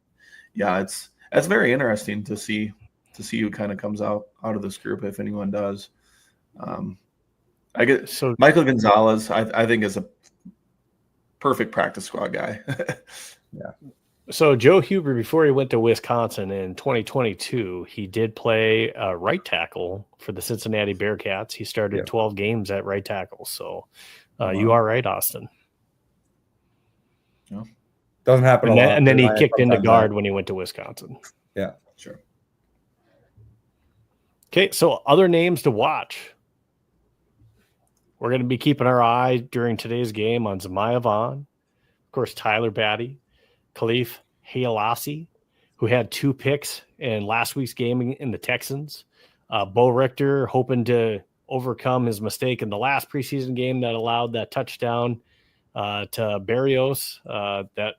yeah, it's very interesting to see who kind of comes out of this group, if anyone does. Michael Gonzalez, I think, is a perfect practice squad guy. Yeah. So Joe Huber, before he went to Wisconsin in 2022, he did play right tackle for the Cincinnati Bearcats. He started 12 games at right tackle. So you are right, Austin. Yeah. Doesn't happen a lot. And then he kicked into guard when he went to Wisconsin. Yeah, sure. Okay, so other names to watch. We're going to be keeping our eye during today's game on Zamiah Vaughn, of course, Tyler Batty, Khalif Hayalasi, who had 2 picks in last week's game in the Texans. Bo Richter hoping to overcome his mistake in the last preseason game that allowed that touchdown to Berrios, that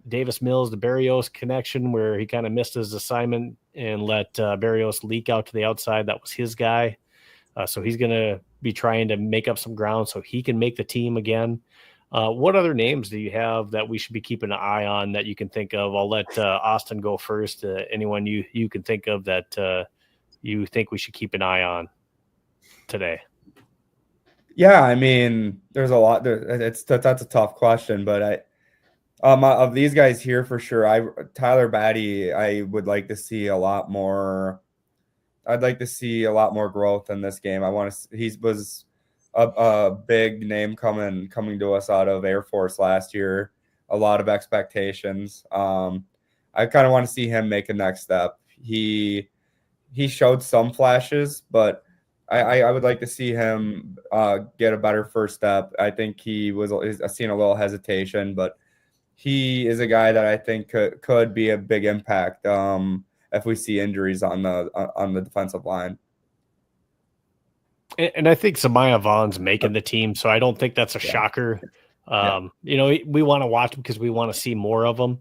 Davis Mills to Berrios connection where he kind of missed his assignment and let Berrios leak out to the outside. That was his guy. So he's going to be trying to make up some ground so he can make the team again. What other names do you have that we should be keeping an eye on that you can think of? I'll let Austin go first. Anyone you can think of that you think we should keep an eye on today? Yeah, I mean, there's a lot. That's a tough question, but of these guys here for sure, Tyler Batty, I would like to see a lot more. I'd like to see a lot more growth in this game. He was a big name coming to us out of Air Force last year. A lot of expectations. I kind of want to see him make a next step. He showed some flashes, but I would like to see him get a better first step. I think I've seen a little hesitation, but he is a guy that I think could be a big impact if we see injuries on the defensive line. And I think Zamiah Vaughn's making the team, so I don't think that's a shocker. We want to watch him because we want to see more of him.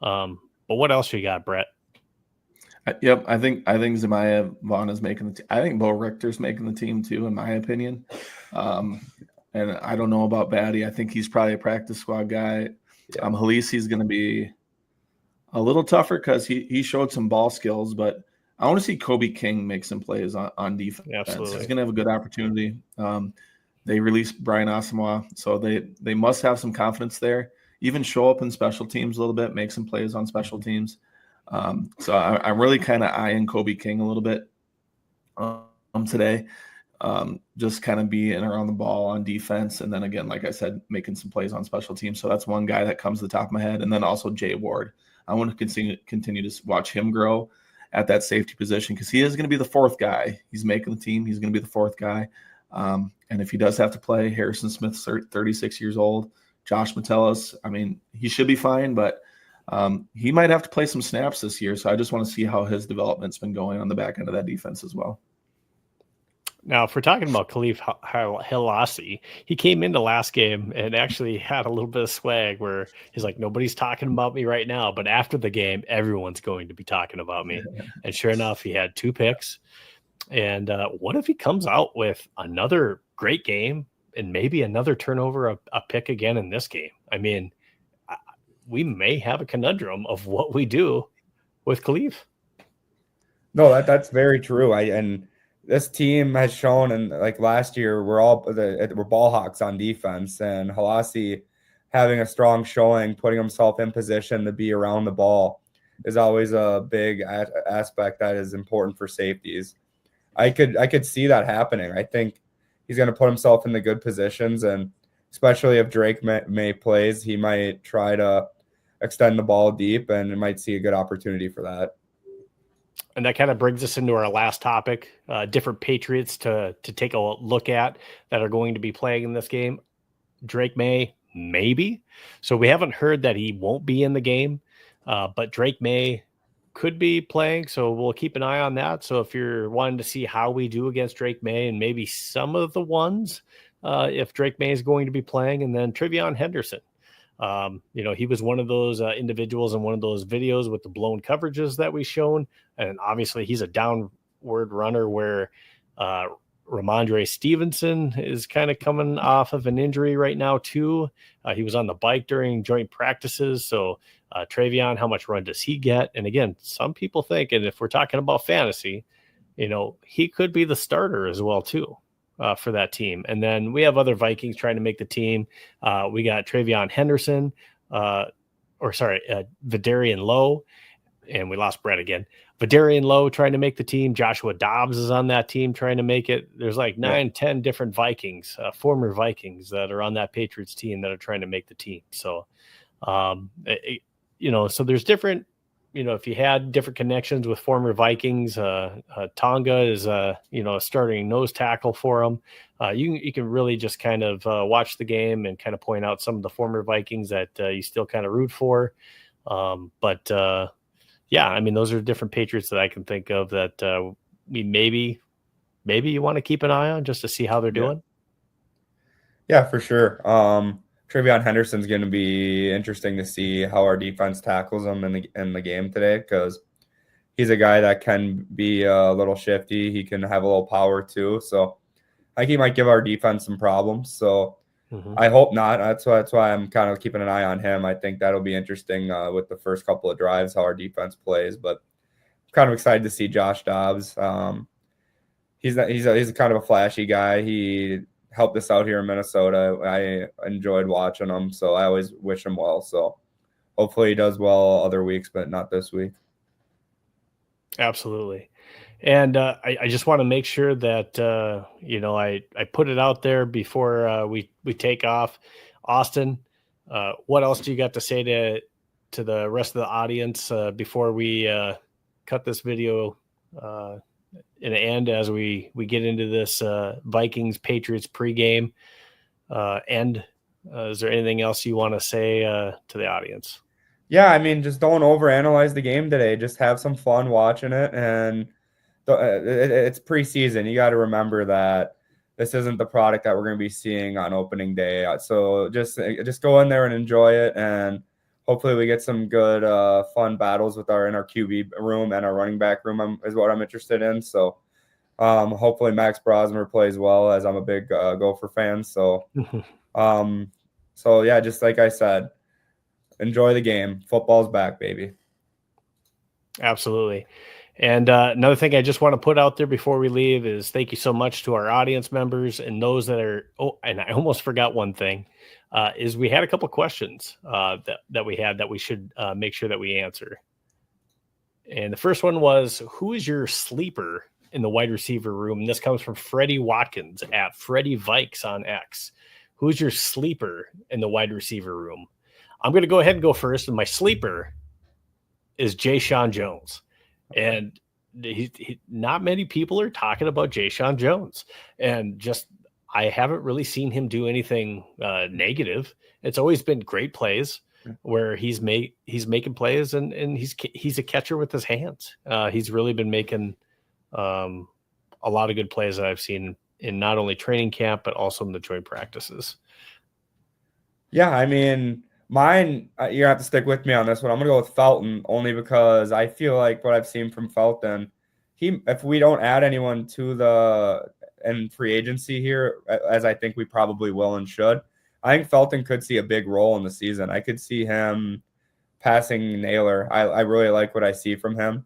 But what else you got, Brett? Yep, I think Zamiah Vaughn is making the team. I think Bo Richter's making the team too, in my opinion. And I don't know about Batty. I think he's probably a practice squad guy. Halisi's going to be a little tougher because he showed some ball skills, but I want to see Kobe King make some plays on defense. Absolutely. He's going to have a good opportunity. They released Brian Asamoah, so they must have some confidence there. Even show up in special teams a little bit, make some plays on special teams. So I'm really kind of eyeing Kobe King a little bit today. Just kind of being around the ball on defense. And then again, like I said, making some plays on special teams. So that's one guy that comes to the top of my head. And then also Jay Ward. I want to continue to watch him grow at that safety position because he is going to be the 4th guy. He's making the team. He's going to be the 4th guy. And if he does have to play, Harrison Smith's 36 years old. Josh Metellus, I mean, he should be fine, but he might have to play some snaps this year. So I just want to see how his development's been going on the back end of that defense as well. Now, if we're talking about Khalif Hayalasi, he came into last game and actually had a little bit of swag where he's like, nobody's talking about me right now, but after the game, everyone's going to be talking about me. And sure enough, he had 2 picks. And what if he comes out with another great game and maybe another turnover, a pick again in this game? I mean, we may have a conundrum of what we do with Khalif. No, that's very true. And this team has shown, and like last year, we're ball hawks on defense, and Halasi having a strong showing, putting himself in position to be around the ball is always a big aspect that is important for safeties. I could see that happening. I think he's going to put himself in the good positions, and especially if Drake May plays, he might try to extend the ball deep, and it might see a good opportunity for that. And that kind of brings us into our last topic, different Patriots to take a look at that are going to be playing in this game. Drake May, maybe. So we haven't heard that he won't be in the game, but Drake May could be playing. So we'll keep an eye on that. So if you're wanting to see how we do against Drake May and maybe some of the ones, if Drake May is going to be playing, and then Trevion Henderson. He was one of those individuals in one of those videos with the blown coverages that we shown. And obviously he's a downward runner where Ramondre Stevenson is kind of coming off of an injury right now too. He was on the bike during joint practices. So Trevion, how much run does he get? And again, some people think, and if we're talking about fantasy, he could be the starter as well too. For that team. And then we have other Vikings trying to make the team. We got Trevion Henderson, Vidarian Lowe, and we lost Brett again. Vidarian Lowe trying to make the team. Joshua Dobbs is on that team trying to make it. There's like 9-10 different Vikings, former Vikings that are on that Patriots team that are trying to make the team. So, so there's different, if you had different connections with former Vikings, Tonga is, a starting nose tackle for them. You can really just kind of watch the game and kind of point out some of the former Vikings that you still kind of root for. Those are different Patriots that I can think of that maybe you want to keep an eye on just to see how they're doing. Yeah, for sure. Trevion Henderson's going to be interesting to see how our defense tackles him in the game today, because he's a guy that can be a little shifty. He can have a little power too. So I think he might give our defense some problems. So I hope not. That's why I'm kind of keeping an eye on him. I think that'll be interesting with the first couple of drives, how our defense plays. But I'm kind of excited to see Josh Dobbs. He's kind of a flashy guy. He helped us out here in Minnesota. I enjoyed watching him, so I always wish him well. So hopefully he does well other weeks, but not this week. Absolutely. And I just want to make sure that, I put it out there before we take off. Austin, what else do you got to say to the rest of the audience before we cut this video in the end as we get into this Vikings Patriots pregame end? Is there anything else you want to say to the audience? Yeah, I mean, just don't overanalyze the game today. Just have some fun watching it. And it's preseason. You got to remember that this isn't the product that we're going to be seeing on opening day. So just go in there and enjoy it. And hopefully we get some good fun battles in our QB room and our running back room is what I'm interested in. So hopefully Max Brosmer plays well, as I'm a big Gopher fan. So, yeah, just like I said, enjoy the game. Football's back, baby. Absolutely. And another thing I just want to put out there before we leave is thank you so much to our audience members and those that are. Oh, and I almost forgot one thing. Is we had a couple questions that we had that we should make sure that we answer. And the first one was, who is your sleeper in the wide receiver room? And this comes from Freddie Watkins at Freddie Vikes on X. Who's your sleeper in the wide receiver room? I'm going to go ahead and go first. And my sleeper is Jayshon Jones. And not many people are talking about Jayshon Jones. And just I haven't really seen him do anything negative. It's always been great plays where he's making plays and he's a catcher with his hands. He's really been making a lot of good plays that I've seen in not only training camp but also in the joint practices. Yeah, I mean, mine, you have to stick with me on this one. I'm going to go with Felton only because I feel like what I've seen from Felton, if we don't add anyone to in free agency here, as I think we probably will and should, I think Felton could see a big role in the season. I could see him passing Naylor. I really like what I see from him.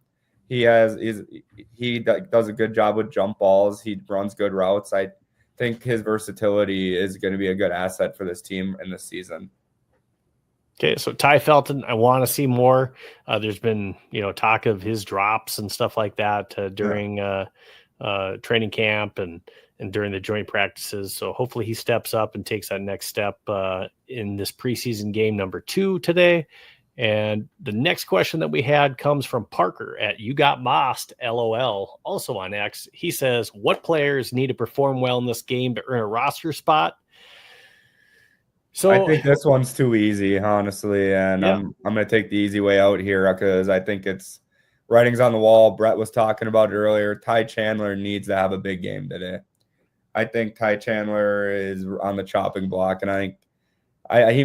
He does a good job with jump balls. He runs good routes. I think his versatility is going to be a good asset for this team in this season. Okay, so Ty Felton, I want to see more. There's been, talk of his drops and stuff like that during training camp and and during the joint practices. So hopefully he steps up and takes that next step in this preseason game number 2 today. And the next question that we had comes from Parker at You Got Mossed, LOL, also on X. He says, what players need to perform well in this game to earn a roster spot? So I think this one's too easy, honestly, and yeah. I'm going to take the easy way out here because I think it's writing's on the wall. Brett was talking about it earlier. Ty Chandler needs to have a big game today. I think Ty Chandler is on the chopping block, and I think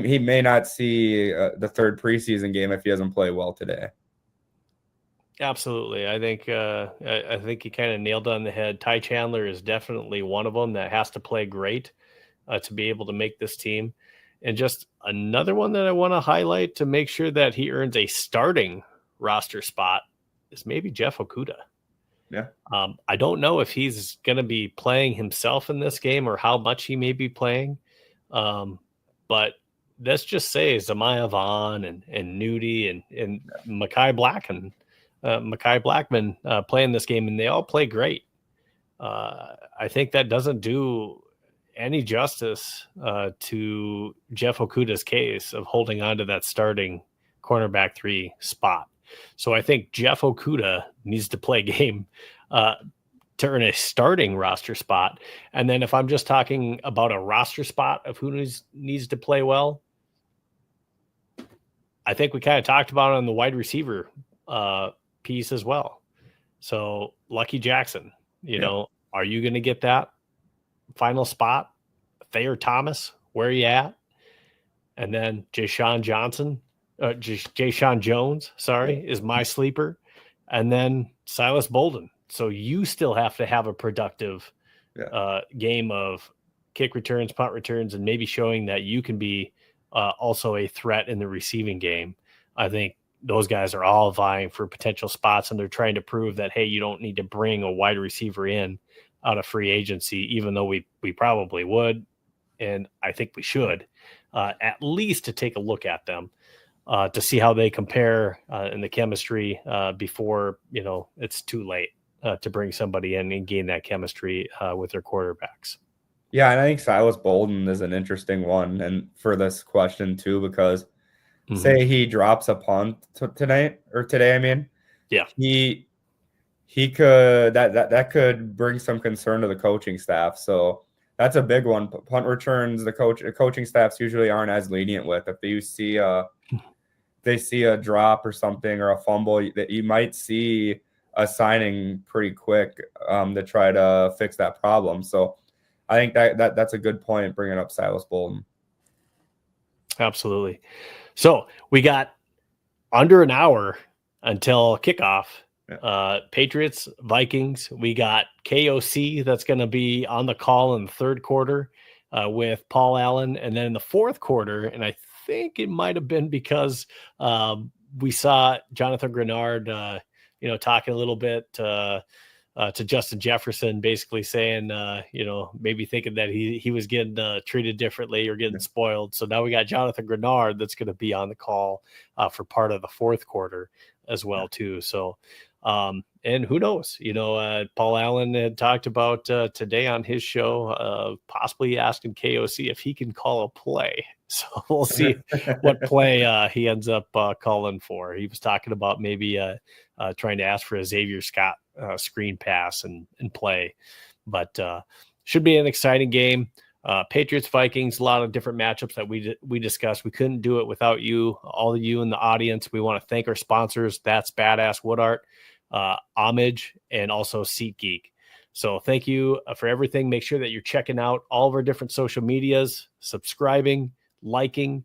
he may not see the third preseason game if he doesn't play well today. Absolutely. I think you kind of nailed it on the head. Ty Chandler is definitely one of them that has to play great to be able to make this team. And just another one that I want to highlight to make sure that he earns a starting roster spot is maybe Jeff Okudah. Yeah. I don't know if he's going to be playing himself in this game or how much he may be playing. But let's just say Zamiah Vaughn and Nudie and Mekhi Blackman playing this game, and they all play great. I think that doesn't do any justice to Jeff Okudah's case of holding on to that starting cornerback 3 spot. So I think Jeff Okudah needs to play a game to earn a starting roster spot. And then if I'm just talking about a roster spot of who needs to play well, I think we kind of talked about it on the wide receiver piece as well. So Lucky Jackson, you know, are you going to get that final spot? Thayer Thomas, where are you at? And then Jayshon Jones, is my sleeper. And then Silas Bolden. So you still have to have a productive game of kick returns, punt returns, and maybe showing that you can be also a threat in the receiving game. I think those guys are all vying for potential spots, and they're trying to prove that, hey, you don't need to bring a wide receiver in out of free agency, even though we probably would. And I think we should at least to take a look at them to see how they compare in the chemistry before, it's too late to bring somebody in and gain that chemistry with their quarterbacks. Yeah, and I think Silas Bolden is an interesting one, and for this question too, because say he drops a punt today. I mean, he could that could bring some concern to the coaching staff. So that's a big one. Punt returns, the coaching staffs usually aren't as lenient with. If they see a drop or something or a fumble, that you might see a signing pretty quick to try to fix that problem. So I think that's a good point, bringing up Silas Bolden. Absolutely. So we got under an hour until kickoff. Patriots, Vikings. We got KOC that's going to be on the call in the third quarter with Paul Allen. And then in the fourth quarter, and I think it might have been because we saw Jonathan Grard, talking a little bit to Justin Jefferson, basically saying, maybe thinking that he was getting treated differently or getting spoiled. So now we got Jonathan Grard that's going to be on the call for part of the fourth quarter as well, too. So, and who knows, Paul Allen had talked about today on his show, possibly asking KOC if he can call a play. So we'll see what play he ends up calling for. He was talking about maybe trying to ask for a Xavier Scott screen pass and play, but should be an exciting game. Patriots, Vikings, a lot of different matchups that we discussed. We couldn't do it without you, all of you in the audience. We want to thank our sponsors. That's Badass Wood Art, Homage, and also SeatGeek. So thank you for everything. Make sure that you're checking out all of our different social medias, subscribing, liking,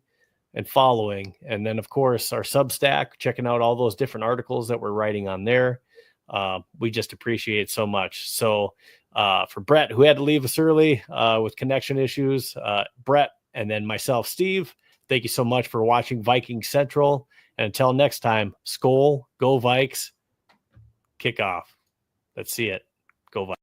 and following. And then, of course, our Substack, checking out all those different articles that we're writing on there. We just appreciate it so much. So for Brett, who had to leave us early with connection issues, Brett, and then myself, Steve, thank you so much for watching Viking Central. And until next time, Skol, go Vikes, kick off. Let's see it. Go Vikes.